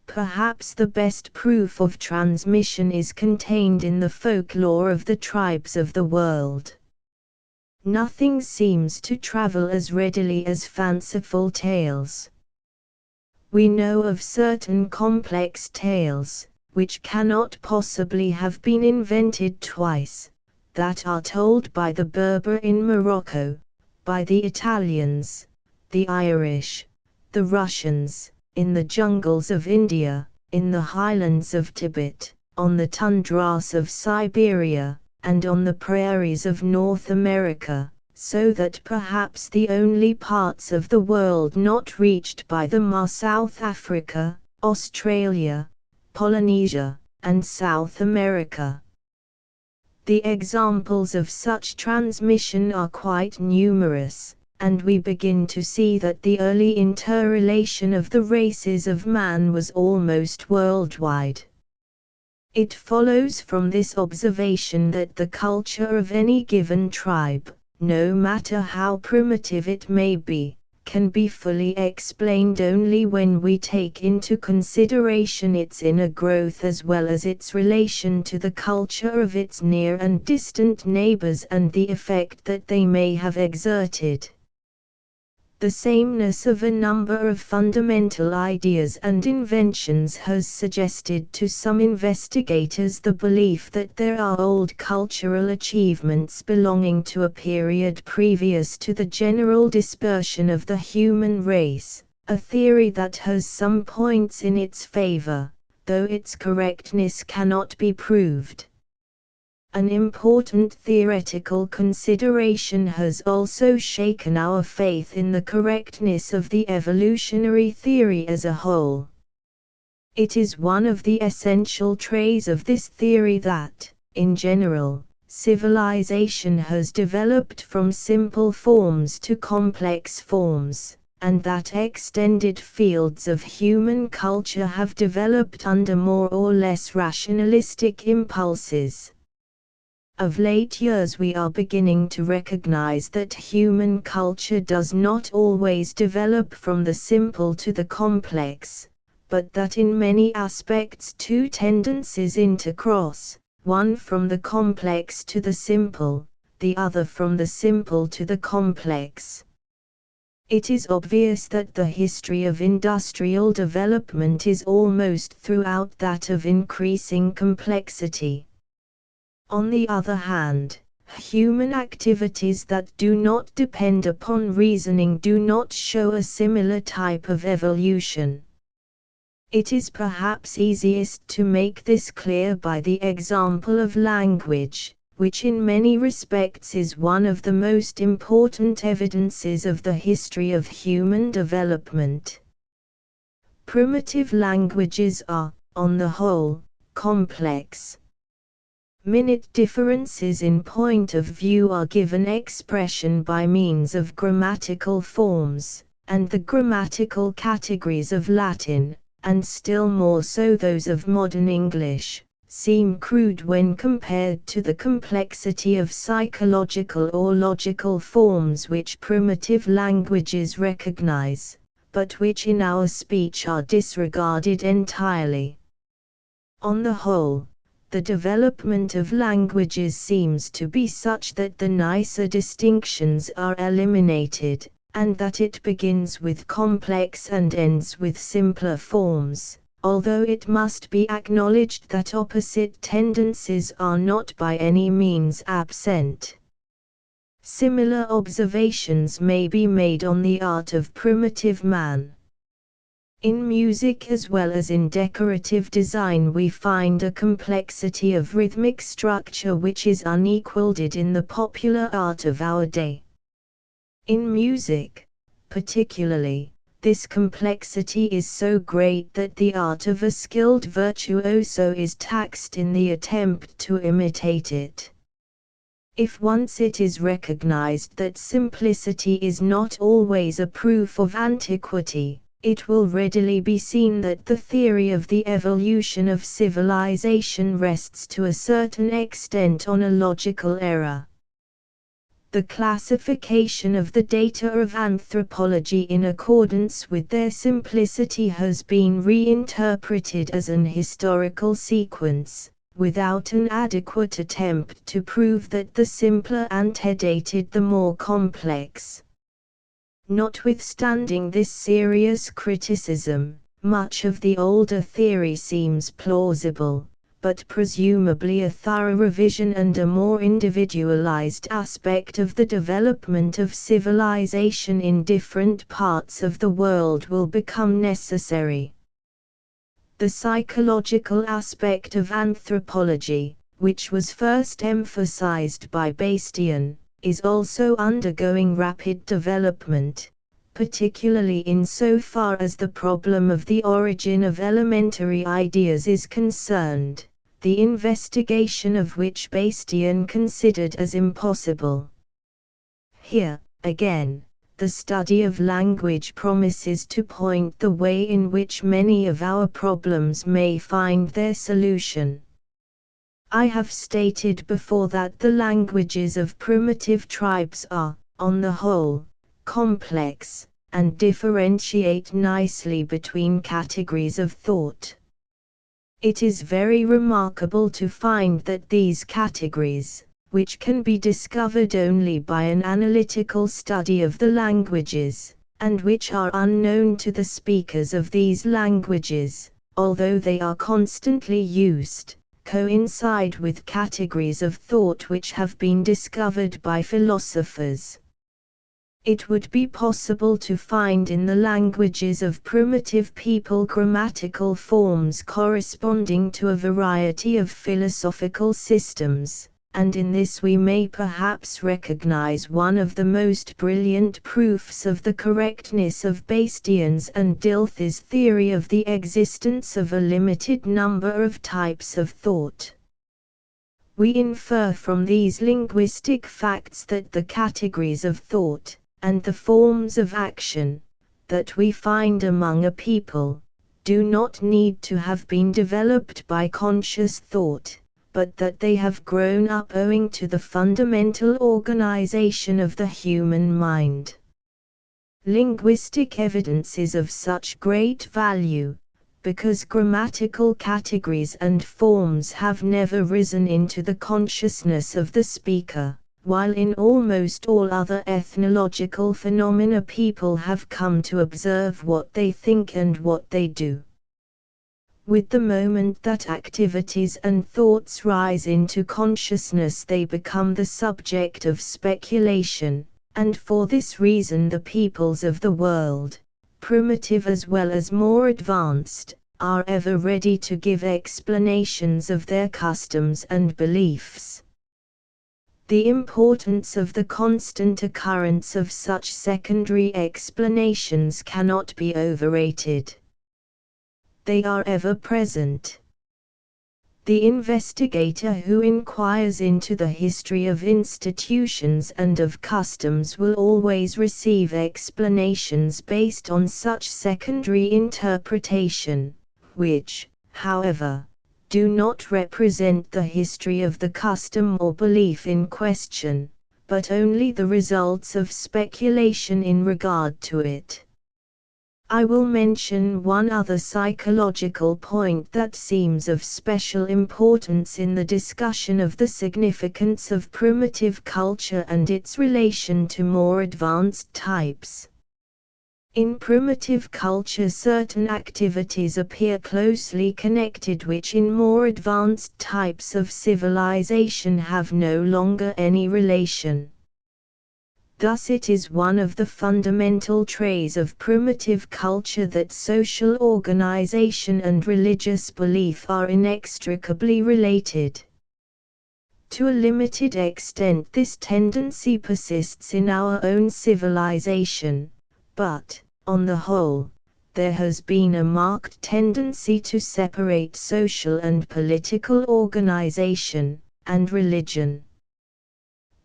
Speaker 1: Perhaps the best proof of transmission is contained in the folklore of the tribes of the world. Nothing seems to travel as readily as fanciful tales. We know of certain complex tales, which cannot possibly have been invented twice, that are told by the Berber in Morocco, by the Italians, the Irish, the Russians, in the jungles of India, in the highlands of Tibet, on the tundras of Siberia, and on the prairies of North America, so that perhaps the only parts of the world not reached by them are South Africa, Australia, Polynesia, and South America. The examples of such transmission are quite numerous, and we begin to see that the early interrelation of the races of man was almost worldwide. It follows from this observation that the culture of any given tribe, no matter how primitive it may be, can be fully explained only when we take into consideration its inner growth as well as its relation to the culture of its near and distant neighbors and the effect that they may have exerted. The sameness of a number of fundamental ideas and inventions has suggested to some investigators the belief that there are old cultural achievements belonging to a period previous to the general dispersion of the human race, a theory that has some points in its favor, though its correctness cannot be proved. An important theoretical consideration has also shaken our faith in the correctness of the evolutionary theory as a whole. It is one of the essential traits of this theory that, in general, civilization has developed from simple forms to complex forms, and that extended fields of human culture have developed under more or less rationalistic impulses. Of late years we are beginning to recognize that human culture does not always develop from the simple to the complex, but that in many aspects two tendencies intercross, one from the complex to the simple, the other from the simple to the complex. It is obvious that the history of industrial development is almost throughout that of increasing complexity. On the other hand, human activities that do not depend upon reasoning do not show a similar type of evolution. It is perhaps easiest to make this clear by the example of language, which in many respects is one of the most important evidences of the history of human development. Primitive languages are, on the whole, complex. Minute differences in point of view are given expression by means of grammatical forms, and the grammatical categories of Latin, and still more so those of modern English, seem crude when compared to the complexity of psychological or logical forms which primitive languages recognize, but which in our speech are disregarded entirely. On the whole, the development of languages seems to be such that the nicer distinctions are eliminated, and that it begins with complex and ends with simpler forms, although it must be acknowledged that opposite tendencies are not by any means absent. Similar observations may be made on the art of primitive man. In music as well as in decorative design we find a complexity of rhythmic structure which is unequaled in the popular art of our day. In music, particularly, this complexity is so great that the art of a skilled virtuoso is taxed in the attempt to imitate it. If once it is recognized that simplicity is not always a proof of antiquity, it will readily be seen that the theory of the evolution of civilization rests to a certain extent on a logical error. The classification of the data of anthropology in accordance with their simplicity has been reinterpreted as an historical sequence, without an adequate attempt to prove that the simpler antedated the more complex. Notwithstanding this serious criticism, much of the older theory seems plausible, but presumably a thorough revision and a more individualized aspect of the development of civilization in different parts of the world will become necessary. The psychological aspect of anthropology, which was first emphasized by Bastian, is also undergoing rapid development, particularly insofar as the problem of the origin of elementary ideas is concerned, the investigation of which Bastian considered as impossible. Here, again, the study of language promises to point the way in which many of our problems may find their solution. I have stated before that the languages of primitive tribes are, on the whole, complex, and differentiate nicely between categories of thought. It is very remarkable to find that these categories, which can be discovered only by an analytical study of the languages, and which are unknown to the speakers of these languages, although they are constantly used, coincide with categories of thought which have been discovered by philosophers. It would be possible to find in the languages of primitive people grammatical forms corresponding to a variety of philosophical systems, and in this we may perhaps recognize one of the most brilliant proofs of the correctness of Bastian's and Dilthey's theory of the existence of a limited number of types of thought. We infer from these linguistic facts that the categories of thought, and the forms of action, that we find among a people, do not need to have been developed by conscious thought, but that they have grown up owing to the fundamental organization of the human mind. Linguistic evidence is of such great value, because grammatical categories and forms have never risen into the consciousness of the speaker, while in almost all other ethnological phenomena people have come to observe what they think and what they do. With the moment that activities and thoughts rise into consciousness, they become the subject of speculation, and for this reason the peoples of the world, primitive as well as more advanced, are ever ready to give explanations of their customs and beliefs. The importance of the constant occurrence of such secondary explanations cannot be overrated. They are ever present. The investigator who inquires into the history of institutions and of customs will always receive explanations based on such secondary interpretation, which, however, do not represent the history of the custom or belief in question, but only the results of speculation in regard to it. I will mention one other psychological point that seems of special importance in the discussion of the significance of primitive culture and its relation to more advanced types. In primitive culture, certain activities appear closely connected which in more advanced types of civilization have no longer any relation. Thus it is one of the fundamental traits of primitive culture that social organization and religious belief are inextricably related. To a limited extent this tendency persists in our own civilization, but, on the whole, there has been a marked tendency to separate social and political organization, and religion.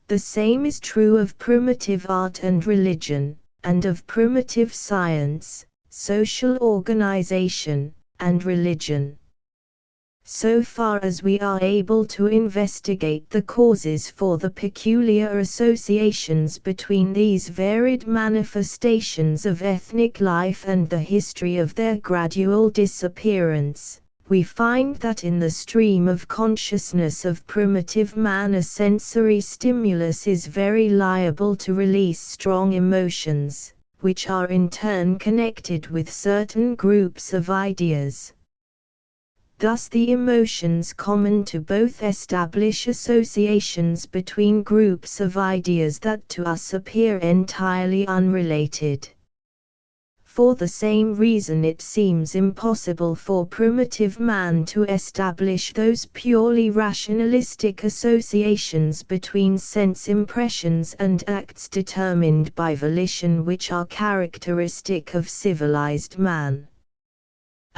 Speaker 1: The same is true of primitive art and religion, and of primitive science, social organization, and religion. so far as we are able to investigate the causes for the peculiar associations between these varied manifestations of ethnic life and the history of their gradual disappearance, we find that in the stream of consciousness of primitive man a sensory stimulus is very liable to release strong emotions, which are in turn connected with certain groups of ideas. Thus the emotions common to both establish associations between groups of ideas that to us appear entirely unrelated. For the same reason it seems impossible for primitive man to establish those purely rationalistic associations between sense impressions and acts determined by volition which are characteristic of civilized man.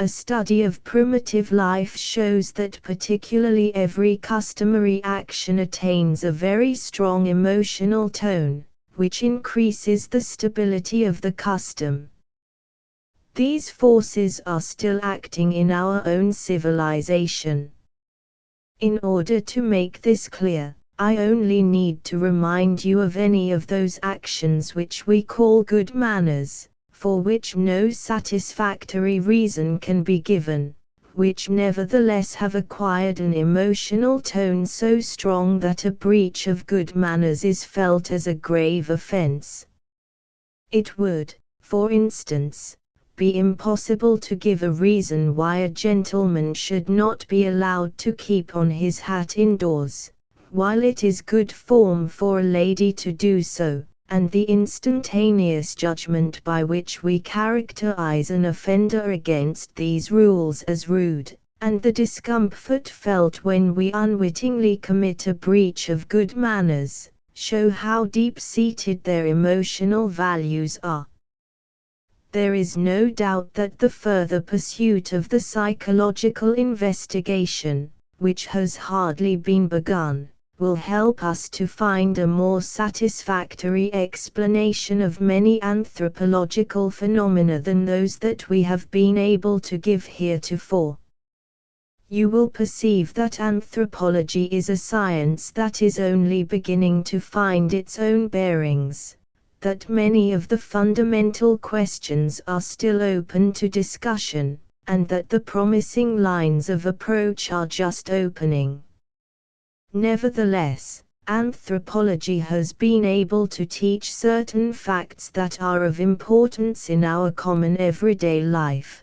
Speaker 1: A study of primitive life shows that particularly every customary action attains a very strong emotional tone, which increases the stability of the custom. These forces are still acting in our own civilization. In order to make this clear, I only need to remind you of any of those actions which we call good manners, for which no satisfactory reason can be given, which nevertheless have acquired an emotional tone so strong that a breach of good manners is felt as a grave offense. It would, for instance, be impossible to give a reason why a gentleman should not be allowed to keep on his hat indoors, while it is good form for a lady to do so, and the instantaneous judgment by which we characterize an offender against these rules as rude, and the discomfort felt when we unwittingly commit a breach of good manners, show how deep-seated their emotional values are. There is no doubt that the further pursuit of the psychological investigation, which has hardly been begun, will help us to find a more satisfactory explanation of many anthropological phenomena than those that we have been able to give heretofore. You will perceive that anthropology is a science that is only beginning to find its own bearings, that many of the fundamental questions are still open to discussion, and that the promising lines of approach are just opening. Nevertheless, anthropology has been able to teach certain facts that are of importance in our common everyday life.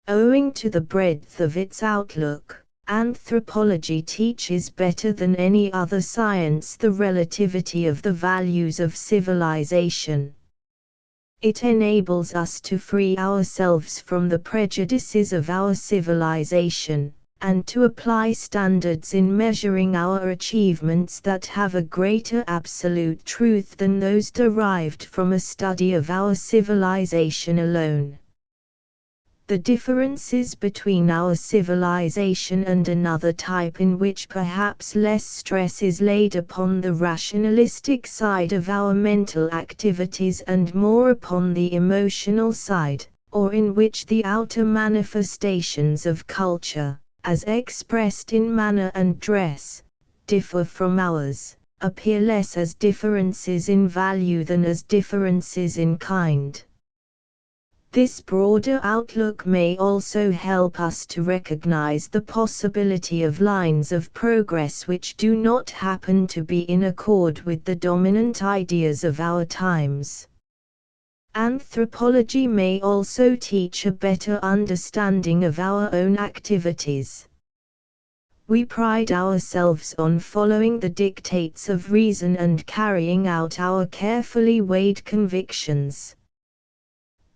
Speaker 1: Owing to the breadth of its outlook, anthropology teaches better than any other science the relativity of the values of civilization. It enables us to free ourselves from the prejudices of our civilization, and to apply standards in measuring our achievements that have a greater absolute truth than those derived from a study of our civilization alone. The differences between our civilization and another type in which perhaps less stress is laid upon the rationalistic side of our mental activities and more upon the emotional side, or in which the outer manifestations of culture, as expressed in manner and dress, differ from ours, appear less as differences in value than as differences in kind. This broader outlook may also help us to recognize the possibility of lines of progress which do not happen to be in accord with the dominant ideas of our times. Anthropology may also teach a better understanding of our own activities. We pride ourselves on following the dictates of reason and carrying out our carefully weighed convictions.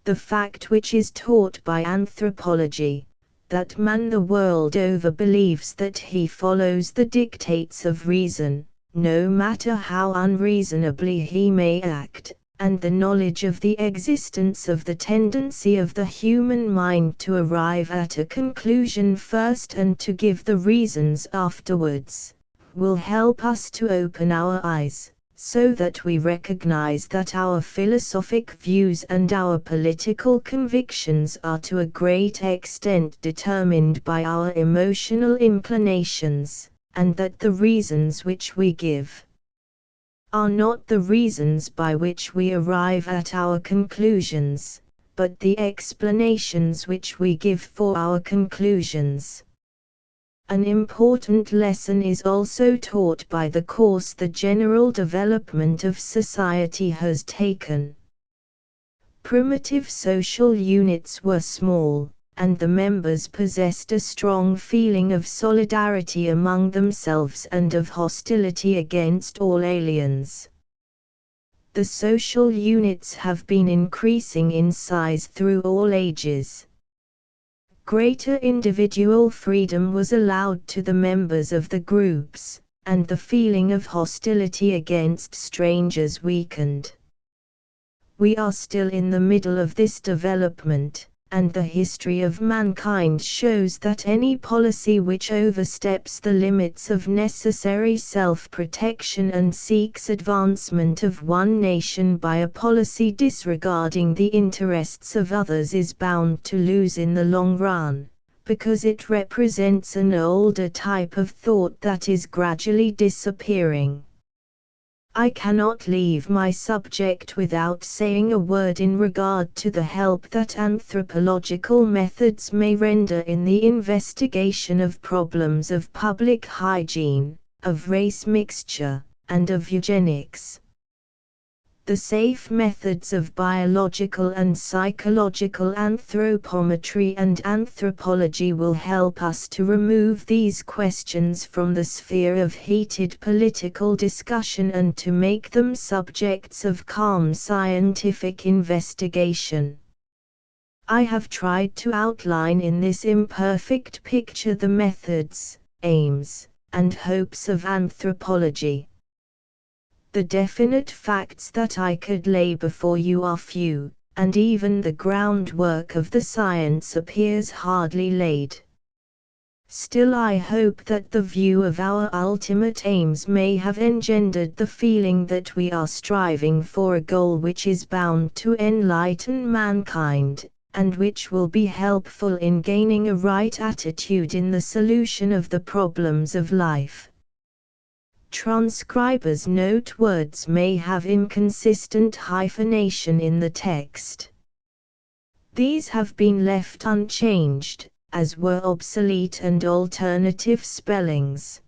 Speaker 1: The fact which is taught by anthropology, that man the world over believes that he follows the dictates of reason, no matter how unreasonably he may act, and the knowledge of the existence of the tendency of the human mind to arrive at a conclusion first and to give the reasons afterwards, will help us to open our eyes, so that we recognize that our philosophic views and our political convictions are to a great extent determined by our emotional inclinations, and that the reasons which we give are not the reasons by which we arrive at our conclusions, but the explanations which we give for our conclusions. An important lesson is also taught by the course the general development of society has taken. Primitive social units were small, and the members possessed a strong feeling of solidarity among themselves and of hostility against all aliens. The social units have been increasing in size through all ages. Greater individual freedom was allowed to the members of the groups, and the feeling of hostility against strangers weakened. We are still in the middle of this development, and the history of mankind shows that any policy which oversteps the limits of necessary self-protection and seeks advancement of one nation by a policy disregarding the interests of others is bound to lose in the long run, because it represents an older type of thought that is gradually disappearing. I cannot leave my subject without saying a word in regard to the help that anthropological methods may render in the investigation of problems of public hygiene, of race mixture, and of eugenics. The safe methods of biological and psychological anthropometry and anthropology will help us to remove these questions from the sphere of heated political discussion and to make them subjects of calm scientific investigation. I have tried to outline in this imperfect picture the methods, aims, and hopes of anthropology. The definite facts that I could lay before you are few, and even the groundwork of the science appears hardly laid. Still I hope that the view of our ultimate aims may have engendered the feeling that we are striving for a goal which is bound to enlighten mankind, and which will be helpful in gaining a right attitude in the solution of the problems of life. Transcribers note words may have inconsistent hyphenation in the text. These have been left unchanged, as were obsolete and alternative spellings.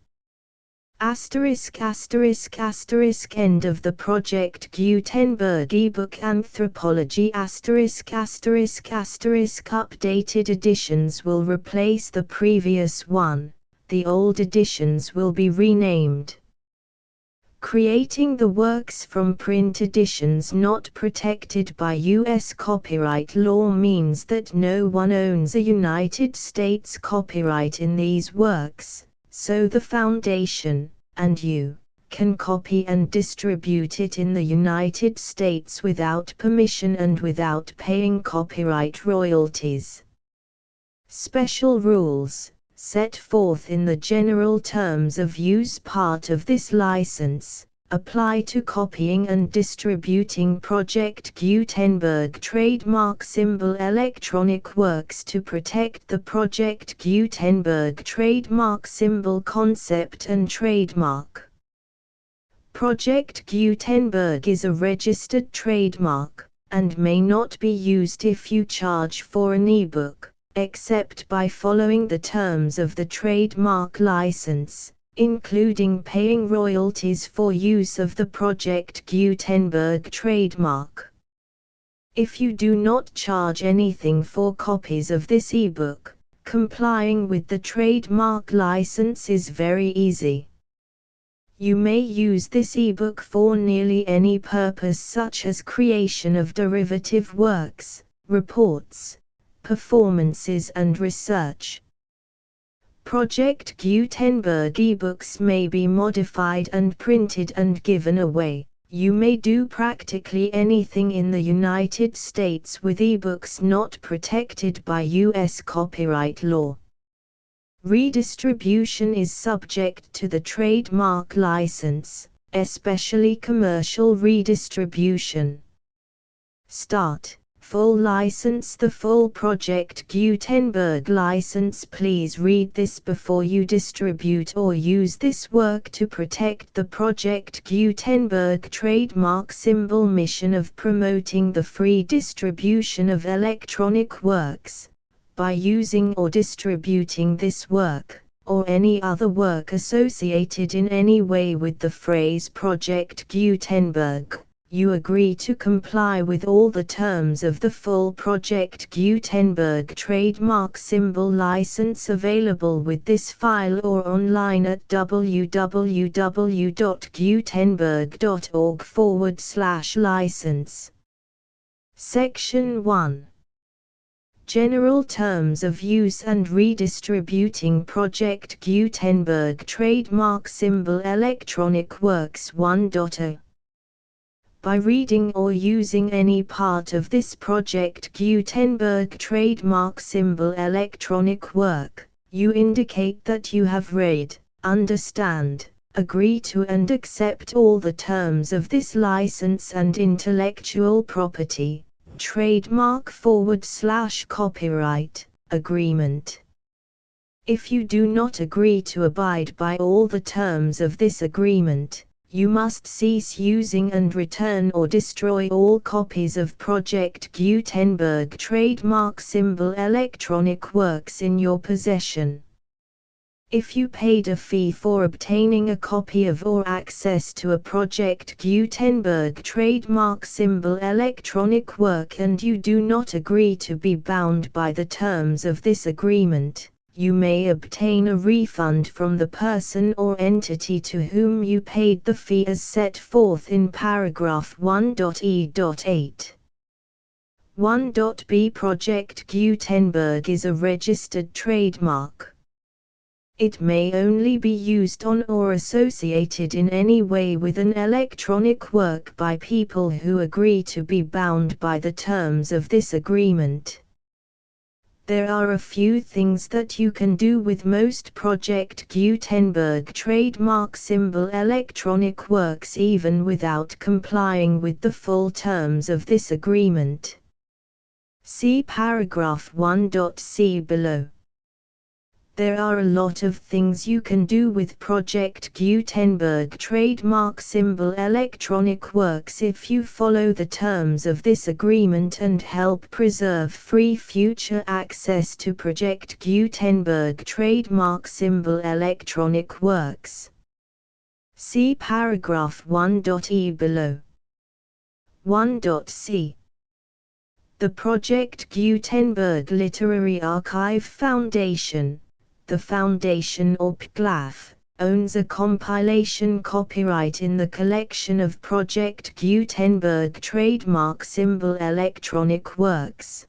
Speaker 1: Asterisk asterisk asterisk end of the Project Gutenberg ebook Anthropology asterisk asterisk asterisk updated editions will replace the previous one, the old editions will be renamed. Creating the works from print editions not protected by U.S. copyright law means that no one owns a United States copyright in these works, so the Foundation, and you, can copy and distribute it in the United States without permission and without paying copyright royalties. Special rules, set forth in the general terms of use part of this license, apply to copying and distributing Project Gutenberg trademark symbol electronic works to protect the Project Gutenberg trademark symbol concept and trademark. Project Gutenberg is a registered trademark, and may not be used if you charge for an ebook, except by following the terms of the trademark license, including paying royalties for use of the Project Gutenberg trademark. If you do not charge anything for copies of this ebook, complying with the trademark license is very easy. You may use this ebook for nearly any purpose such as creation of derivative works, reports, performances and research. Project Gutenberg ebooks may be modified and printed and given away. You may do practically anything in the United States with ebooks not protected by U.S. copyright law. Redistribution is subject to the trademark license, especially commercial redistribution. Start. Full license. The full Project Gutenberg license. Please read this before you distribute or use this work to protect the Project Gutenberg trademark symbol mission of promoting the free distribution of electronic works. By using or distributing this work, or any other work associated in any way with the phrase Project Gutenberg, you agree to comply with all the terms of the full Project Gutenberg trademark symbol license available with this file or online at www.gutenberg.org/license. Section 1. General Terms of Use and Redistributing Project Gutenberg Trademark Symbol Electronic Works 1.0. By reading or using any part of this Project Gutenberg trademark symbol electronic work, you indicate that you have read, understand, agree to and accept all the terms of this license and intellectual property, trademark/copyright, agreement. If you do not agree to abide by all the terms of this agreement, you must cease using and return or destroy all copies of Project Gutenberg trademark symbol electronic works in your possession. If you paid a fee for obtaining a copy of or access to a Project Gutenberg trademark symbol electronic work and you do not agree to be bound by the terms of this agreement, you may obtain a refund from the person or entity to whom you paid the fee as set forth in paragraph 1.e.8. 1.b Project Gutenberg is a registered trademark. It may only be used on or associated in any way with an electronic work by people who agree to be bound by the terms of this agreement. There are a few things that you can do with most Project Gutenberg trademark symbol electronic works even without complying with the full terms of this agreement. See paragraph 1.c below. There are a lot of things you can do with Project Gutenberg trademark symbol electronic works if you follow the terms of this agreement and help preserve free future access to Project Gutenberg trademark symbol electronic works. See paragraph 1.e below. 1.c. The Project Gutenberg Literary Archive Foundation, the Foundation or PGLAF, owns a compilation copyright in the collection of Project Gutenberg trademark symbol electronic works.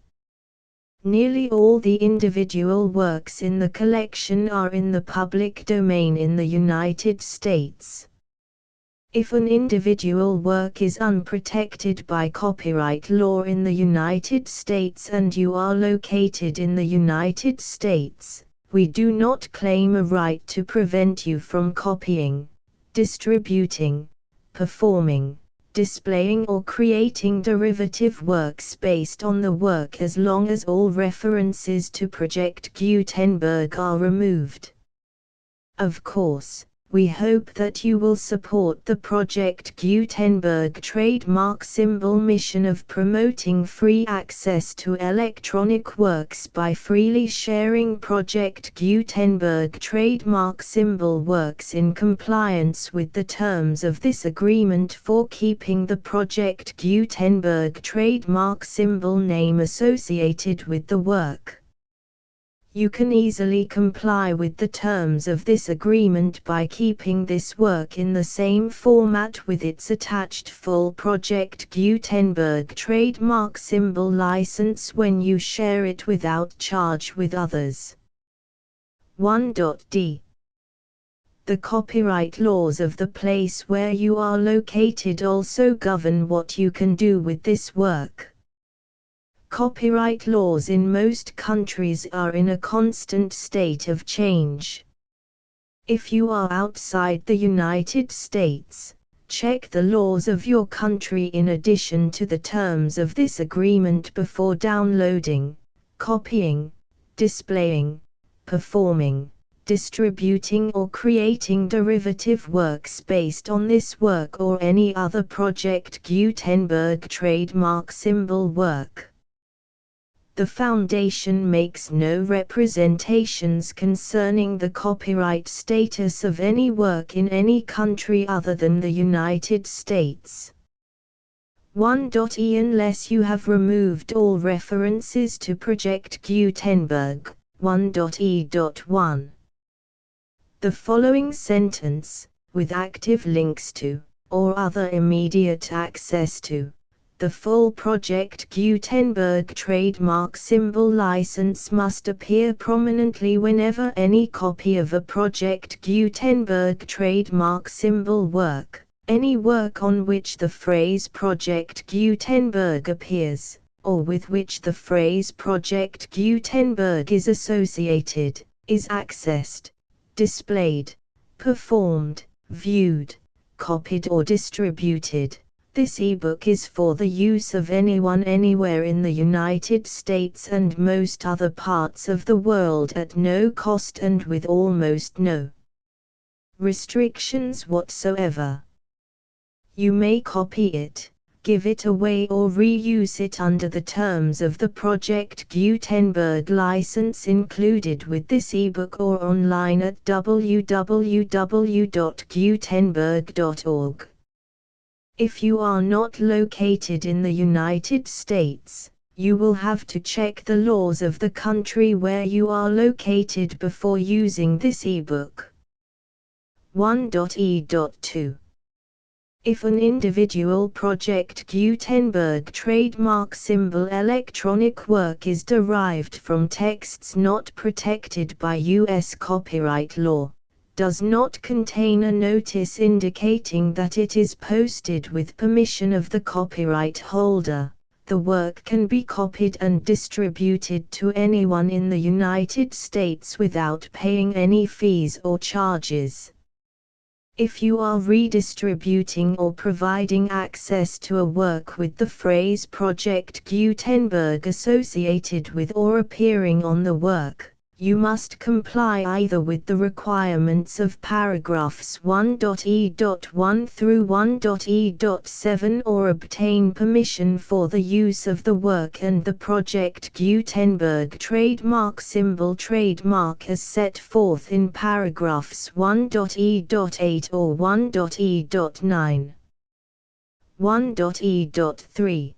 Speaker 1: Nearly all the individual works in the collection are in the public domain in the United States. If an individual work is unprotected by copyright law in the United States and you are located in the United States, we do not claim a right to prevent you from copying, distributing, performing, displaying or creating derivative works based on the work as long as all references to Project Gutenberg are removed. Of course, we hope that you will support the Project Gutenberg trademark symbol mission of promoting free access to electronic works by freely sharing Project Gutenberg trademark symbol works in compliance with the terms of this agreement for keeping the Project Gutenberg trademark symbol name associated with the work. You can easily comply with the terms of this agreement by keeping this work in the same format with its attached full Project Gutenberg trademark symbol license when you share it without charge with others. 1.d. The copyright laws of the place where you are located also govern what you can do with this work. Copyright laws in most countries are in a constant state of change. If you are outside the United States, Check the laws of your country in addition to the terms of this agreement before downloading, copying, displaying, performing, distributing or creating derivative works based on this work or any other Project Gutenberg trademark symbol work. The Foundation makes no representations concerning the copyright status of any work in any country other than the United States. 1.e Unless you have removed all references to Project Gutenberg. 1.e.1. The following sentence, with active links to, or other immediate access to, the full Project Gutenberg trademark symbol license must appear prominently whenever any copy of a Project Gutenberg trademark symbol work, any work on which the phrase Project Gutenberg appears, or with which the phrase Project Gutenberg is associated, is accessed, displayed, performed, viewed, copied or distributed. This ebook is for the use of anyone anywhere in the United States and most other parts of the world at no cost and with almost no restrictions whatsoever. You may copy it, give it away or reuse it under the terms of the Project Gutenberg license included with this ebook or online at www.gutenberg.org. If you are not located in the United States, you will have to check the laws of the country where you are located before using this ebook. 1.e.2. If an individual Project Gutenberg trademark symbol electronic work is derived from texts not protected by U.S. copyright law, does not contain a notice indicating that it is posted with permission of the copyright holder, the work can be copied and distributed to anyone in the United States without paying any fees or charges. If you are redistributing or providing access to a work with the phrase Project Gutenberg associated with or appearing on the work, you must comply either with the requirements of paragraphs 1.e.1 through 1.e.7 or obtain permission for the use of the work and the Project Gutenberg trademark symbol trademark as set forth in paragraphs 1.e.8 or 1.e.9. 1.e.3.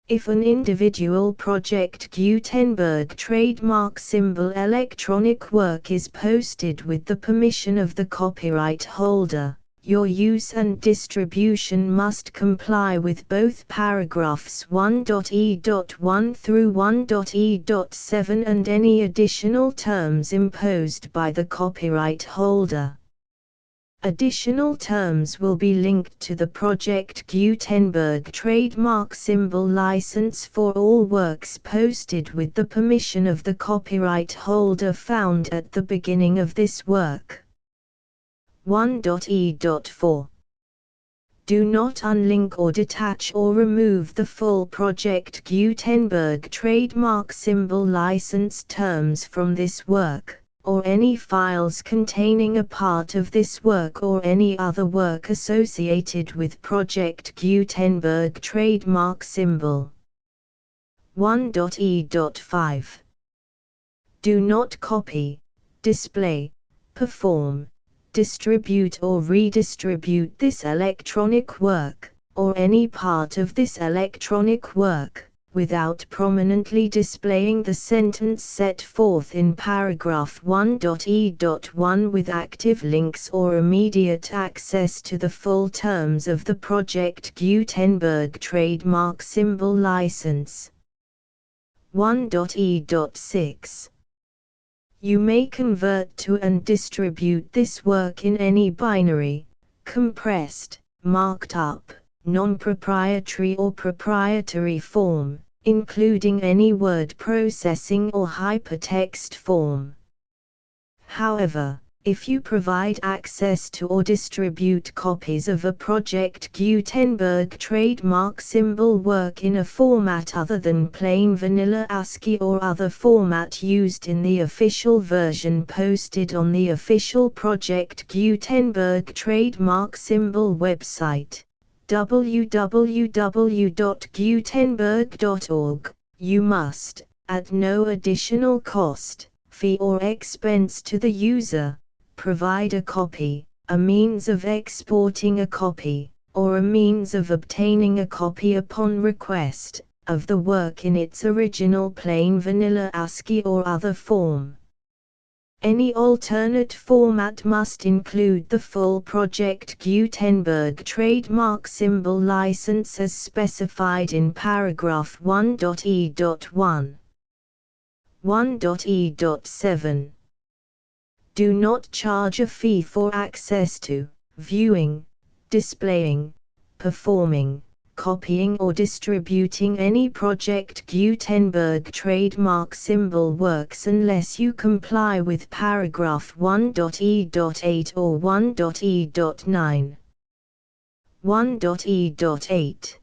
Speaker 1: If an individual Project Gutenberg trademark symbol electronic work is posted with the permission of the copyright holder, your use and distribution must comply with both paragraphs 1.e.1 through 1.e.7 and any additional terms imposed by the copyright holder. Additional terms will be linked to the Project Gutenberg trademark symbol license for all works posted with the permission of the copyright holder found at the beginning of this work. 1.e.4. Do not unlink or detach or remove the full Project Gutenberg trademark symbol license terms from this work, or any files containing a part of this work or any other work associated with Project Gutenberg trademark symbol. 1.e.5. Do not copy, display, perform, distribute or redistribute this electronic work, or any part of this electronic work, without prominently displaying the sentence set forth in paragraph 1.e.1 with active links or immediate access to the full terms of the Project Gutenberg trademark symbol license. 1.e.6. You may convert to and distribute this work in any binary, compressed, marked up, non-proprietary or proprietary form, including any word processing or hypertext form. However, If you provide access to or distribute copies of a Project Gutenberg trademark symbol work in a format other than plain vanilla ASCII or other format used in the official version posted on the official Project Gutenberg trademark symbol website, www.gutenberg.org, you must, at no additional cost, fee or expense to the user, provide a copy, a means of exporting a copy, or a means of obtaining a copy upon request, of the work in its original plain vanilla ASCII or other form. Any alternate format must include the full Project Gutenberg trademark symbol license as specified in paragraph 1.e.1. 1.e.7. Do not charge a fee for access to, viewing, displaying, performing, copying or distributing any Project Gutenberg trademark symbol works unless you comply with paragraph 1.e.8 or 1.e.9. 1.e.8.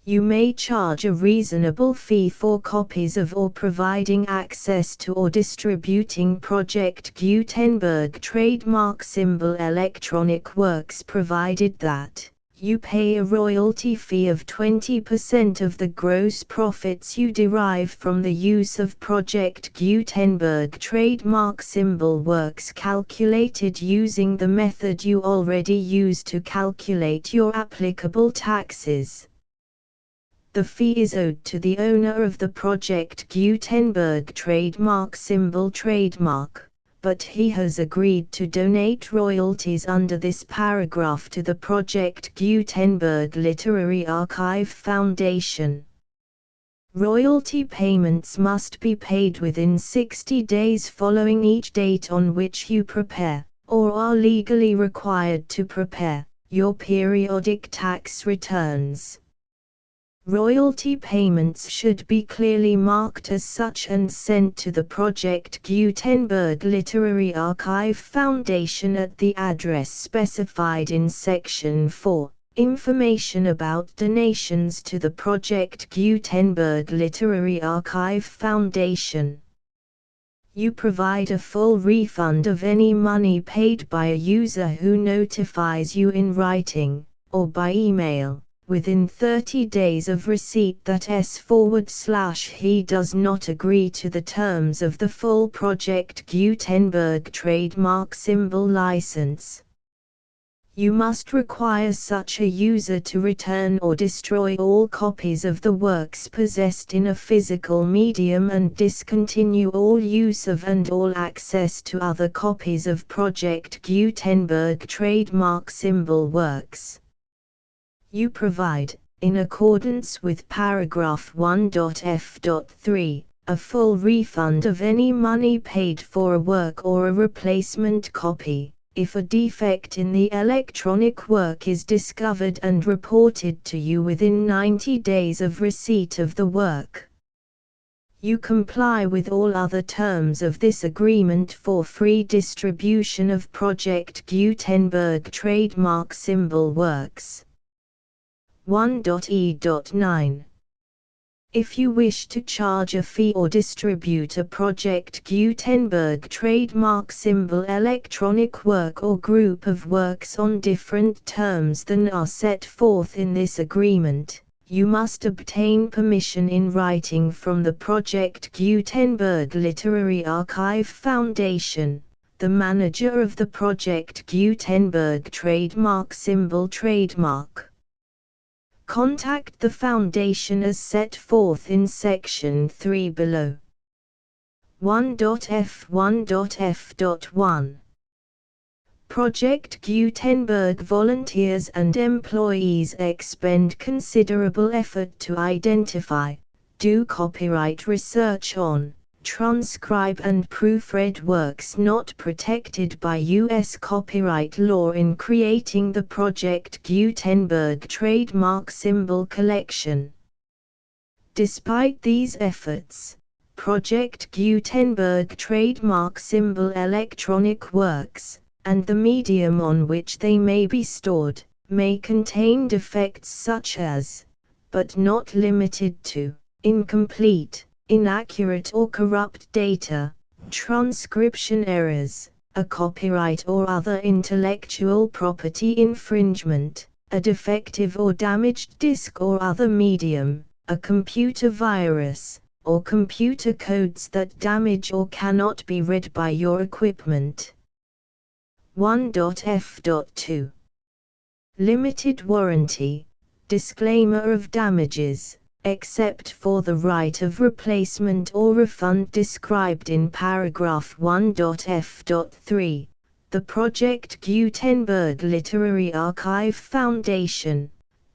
Speaker 1: You may charge a reasonable fee for copies of or providing access to or distributing Project Gutenberg trademark symbol electronic works provided that you pay a royalty fee of 20% of the gross profits you derive from the use of Project Gutenberg trademark symbol works calculated using the method you already use to calculate your applicable taxes. The fee is owed to the owner of the Project Gutenberg trademark symbol trademark, but he has agreed to donate royalties under this paragraph to the Project Gutenberg Literary Archive Foundation. Royalty payments must be paid within 60 days following each date on which you prepare, or are legally required to prepare, your periodic tax returns. Royalty payments should be clearly marked as such and sent to the Project Gutenberg Literary Archive Foundation at the address specified in Section 4, Information about donations to the Project Gutenberg Literary Archive Foundation. You provide a full refund of any money paid by a user who notifies you in writing, or by email, within 30 days of receipt that he does not agree to the terms of the full Project Gutenberg trademark symbol license. You must require such a user to return or destroy all copies of the works possessed in a physical medium and discontinue all use of and all access to other copies of Project Gutenberg trademark symbol works. You provide, in accordance with paragraph 1.f.3, a full refund of any money paid for a work or a replacement copy, if a defect in the electronic work is discovered and reported to you within 90 days of receipt of the work. You comply with all other terms of this agreement for free distribution of Project Gutenberg trademark symbol works. 1.e.9. If you wish to charge a fee or distribute a Project Gutenberg trademark symbol electronic work or group of works on different terms than are set forth in this agreement, you must obtain permission in writing from the Project Gutenberg Literary Archive Foundation, the manager of the Project Gutenberg trademark symbol trademark. Contact the Foundation as set forth in Section 3 below. 1.f1.f.1. Project Gutenberg volunteers and employees expend considerable effort to identify, do copyright research on, transcribe and proofread works not protected by U.S. copyright law in creating the Project Gutenberg trademark symbol collection. Despite these efforts, Project Gutenberg trademark symbol electronic works, and the medium on which they may be stored, may contain defects such as, but not limited to, incomplete, inaccurate or corrupt data, transcription errors, a copyright or other intellectual property infringement, a defective or damaged disk or other medium, a computer virus, or computer codes that damage or cannot be read by your equipment. 1.f.2 Limited warranty, disclaimer of damages, except for the right of replacement or refund described in paragraph 1.f.3. The Project Gutenberg Literary Archive Foundation,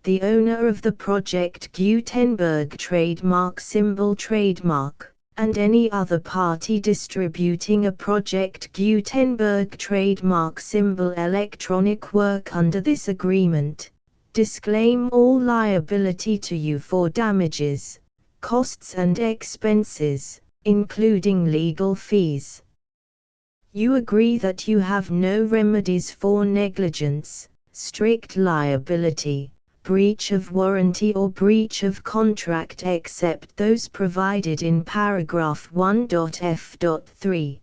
Speaker 1: the owner of the Project Gutenberg trademark symbol trademark, and any other party distributing a Project Gutenberg trademark symbol electronic work under this agreement, disclaim all liability to you for damages, costs and expenses, including legal fees. You agree that you have no remedies for negligence, strict liability, breach of warranty or breach of contract except those provided in paragraph 1.f.3.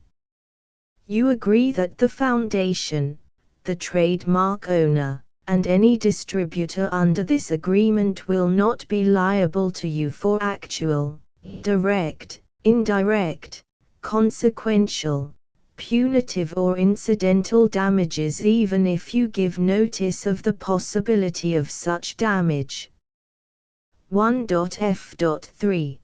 Speaker 1: You agree that the Foundation, the trademark owner, and any distributor under this agreement will not be liable to you for actual, direct, indirect, consequential, punitive or incidental damages even if you give notice of the possibility of such damage. 1.f.3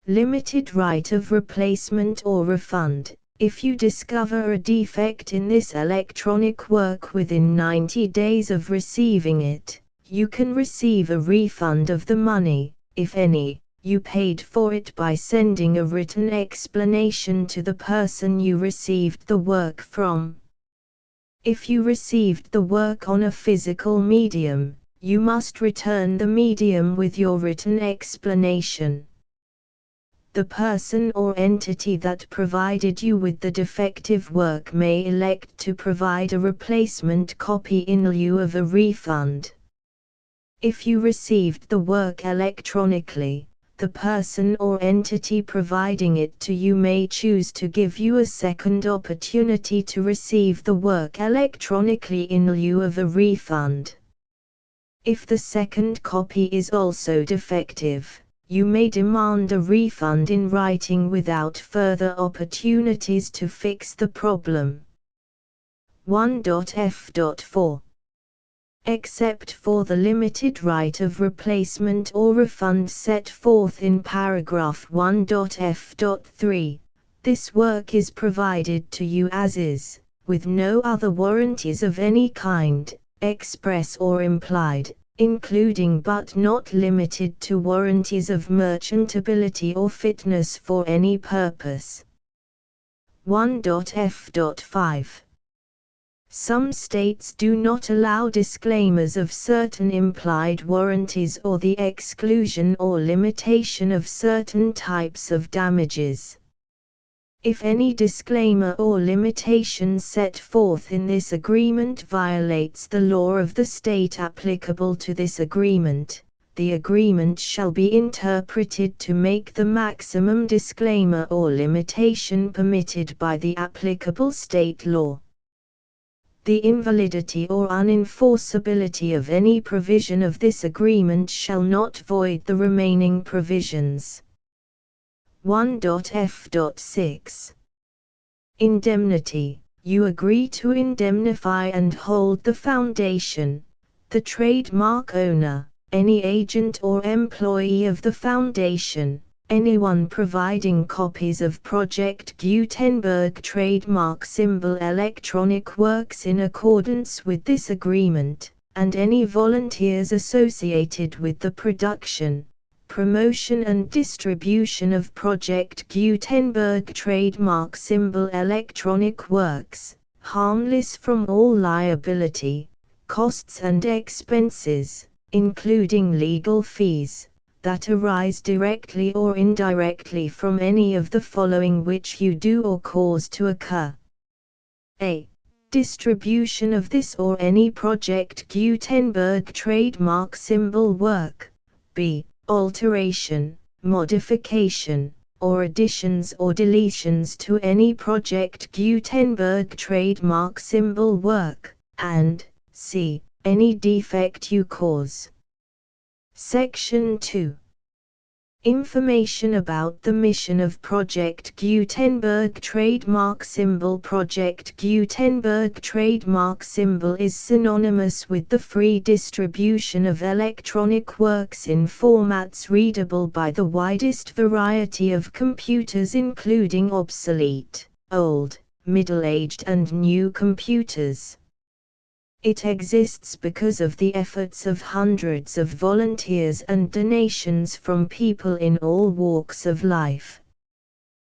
Speaker 1: Limited right of replacement or refund. If you discover a defect in this electronic work within 90 days of receiving it, you can receive a refund of the money, if any, you paid for it by sending a written explanation to the person you received the work from. If you received the work on a physical medium, you must return the medium with your written explanation. The person or entity that provided you with the defective work may elect to provide a replacement copy in lieu of a refund. If you received the work electronically, the person or entity providing it to you may choose to give you a second opportunity to receive the work electronically in lieu of a refund. If the second copy is also defective, you may demand a refund in writing without further opportunities to fix the problem. 1.f.4 Except for the limited right of replacement or refund set forth in paragraph 1.f.3, this work is provided to you as is, with no other warranties of any kind, express or implied, including but not limited to warranties of merchantability or fitness for any purpose. 1.f.5 Some states do not allow disclaimers of certain implied warranties or the exclusion or limitation of certain types of damages. If any disclaimer or limitation set forth in this agreement violates the law of the state applicable to this agreement, the agreement shall be interpreted to make the maximum disclaimer or limitation permitted by the applicable state law. The invalidity or unenforceability of any provision of this agreement shall not void the remaining provisions. 1.f.6 Indemnity. You agree to indemnify and hold the Foundation, the trademark owner, any agent or employee of the Foundation, anyone providing copies of Project Gutenberg trademark symbol electronic works in accordance with this agreement, and any volunteers associated with the production, promotion and distribution of Project Gutenberg trademark symbol electronic works, harmless from all liability, costs and expenses, including legal fees, that arise directly or indirectly from any of the following which you do or cause to occur. A. Distribution of this or any Project Gutenberg trademark symbol work. B. Alteration, modification, or additions or deletions to any Project Gutenberg trademark symbol work, and C. Any defect you cause. Section 2. Information about the mission of Project Gutenberg trademark symbol. Project Gutenberg trademark symbol is synonymous with the free distribution of electronic works in formats readable by the widest variety of computers, including obsolete, old, middle-aged and new computers. It exists because of the efforts of hundreds of volunteers and donations from people in all walks of life.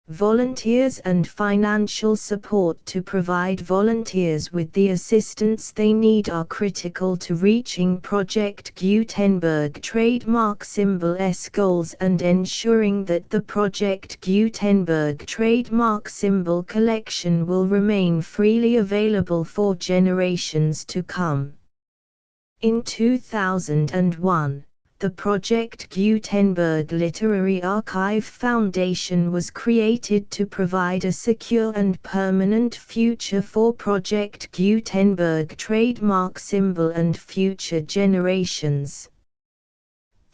Speaker 1: Volunteers and financial support to provide volunteers with the assistance they need are critical to reaching Project Gutenberg trademark symbol's goals and ensuring that the Project Gutenberg trademark symbol collection will remain freely available for generations to come. In 2001, the Project Gutenberg Literary Archive Foundation was created to provide a secure and permanent future for Project Gutenberg trademark symbol and future generations.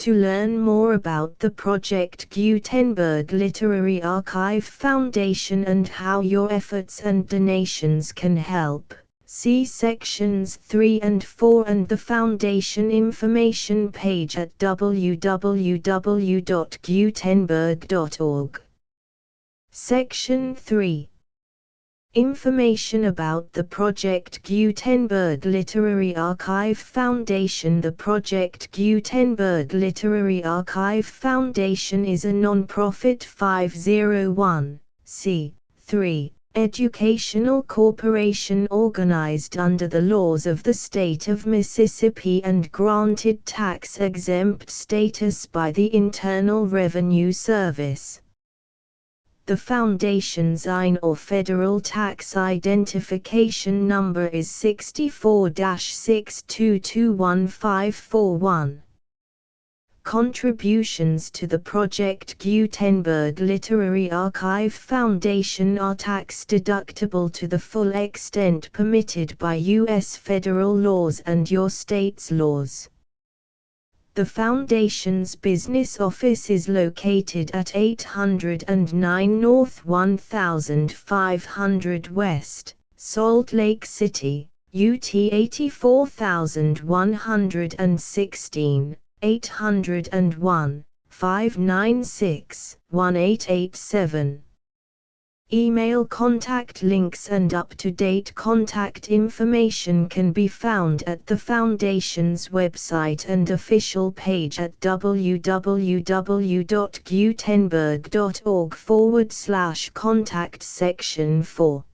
Speaker 1: To learn more about the Project Gutenberg Literary Archive Foundation and how your efforts and donations can help, see sections 3 and 4 and the Foundation information page at www.gutenberg.org. Section 3. Information about the Project Gutenberg Literary Archive Foundation. The Project Gutenberg Literary Archive Foundation is a non-profit 501(c)(3) educational corporation organized under the laws of the state of Mississippi and granted tax-exempt status by the Internal Revenue Service. The Foundation's IN or Federal Tax Identification Number is 64-6221541. Contributions to the Project Gutenberg Literary Archive Foundation are tax-deductible to the full extent permitted by U.S. federal laws and your state's laws. The Foundation's business office is located at 809 North 1500 West, Salt Lake City, UT 84116, 801-596-1887. Email contact links and up-to-date contact information can be found at the Foundation's website and official page at www.gutenberg.org/contact section 4.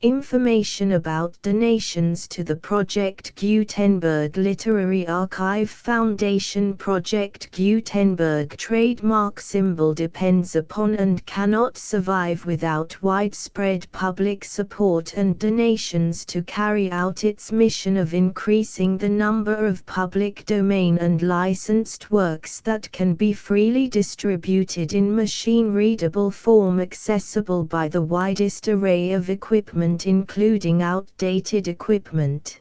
Speaker 1: Information about donations to the Project Gutenberg Literary Archive Foundation. Project Gutenberg trademark symbol depends upon and cannot survive without widespread public support and donations to carry out its mission of increasing the number of public domain and licensed works that can be freely distributed in machine-readable form accessible by the widest array of equipment, including outdated equipment.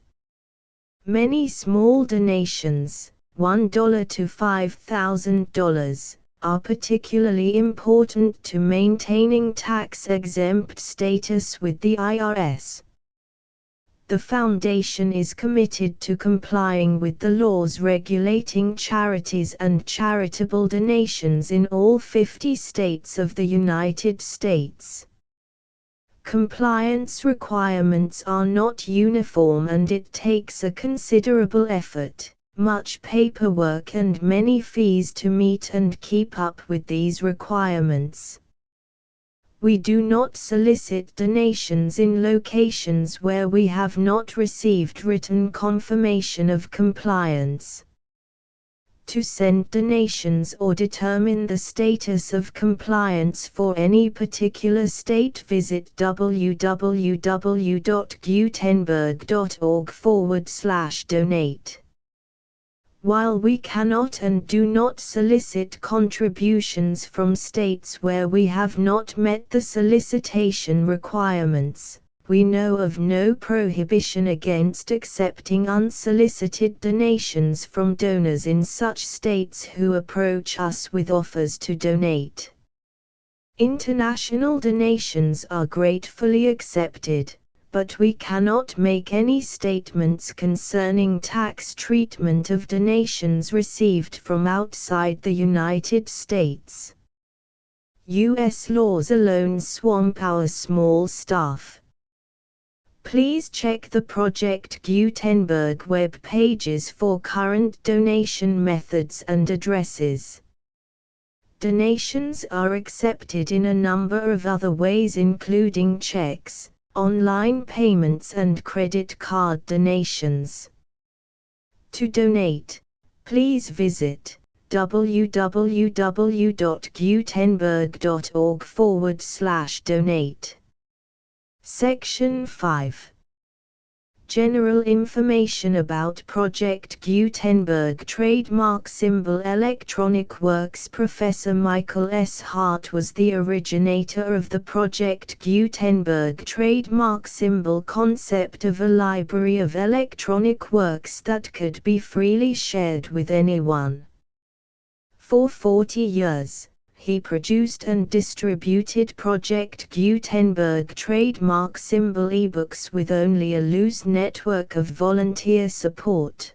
Speaker 1: Many small donations, $1 to $5,000, are particularly important to maintaining tax-exempt status with the IRS. The Foundation is committed to complying with the laws regulating charities and charitable donations in all 50 states of the United States. Compliance requirements are not uniform and it takes a considerable effort, much paperwork and many fees to meet and keep up with these requirements. We do not solicit donations in locations where we have not received written confirmation of compliance. To send donations or determine the status of compliance for any particular state, visit www.gutenberg.org/donate. While we cannot and do not solicit contributions from states where we have not met the solicitation requirements, we know of no prohibition against accepting unsolicited donations from donors in such states who approach us with offers to donate. International donations are gratefully accepted, but we cannot make any statements concerning tax treatment of donations received from outside the United States. U.S. laws alone swamp our small staff. Please check the Project Gutenberg web pages for current donation methods and addresses. Donations are accepted in a number of other ways, including checks, online payments and credit card donations. To donate, please visit www.gutenberg.org/donate. Section 5. General information about Project Gutenberg Trademark Symbol Electronic Works. Professor Michael S. Hart was the originator of the Project Gutenberg trademark symbol concept of a library of electronic works that could be freely shared with anyone. For 40 years, he produced and distributed Project Gutenberg trademark symbol ebooks with only a loose network of volunteer support.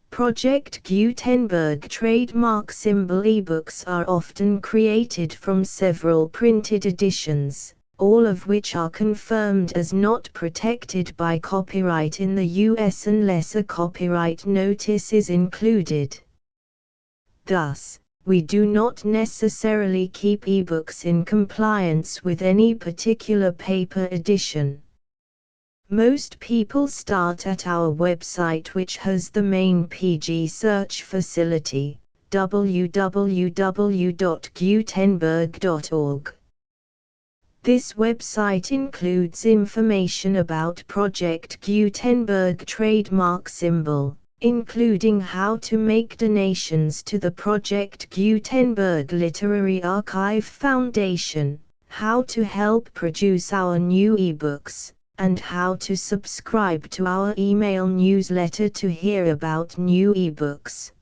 Speaker 1: Project Gutenberg trademark symbol ebooks are often created from several printed editions, all of which are confirmed as not protected by copyright in the US unless a copyright notice is included. Thus, we do not necessarily keep ebooks in compliance with any particular paper edition. Most people start at our website, which has the main PG search facility, www.gutenberg.org. This website includes information about Project Gutenberg trademark symbol, including how to make donations to the Project Gutenberg Literary Archive Foundation, how to help produce our new ebooks, and how to subscribe to our email newsletter to hear about new ebooks.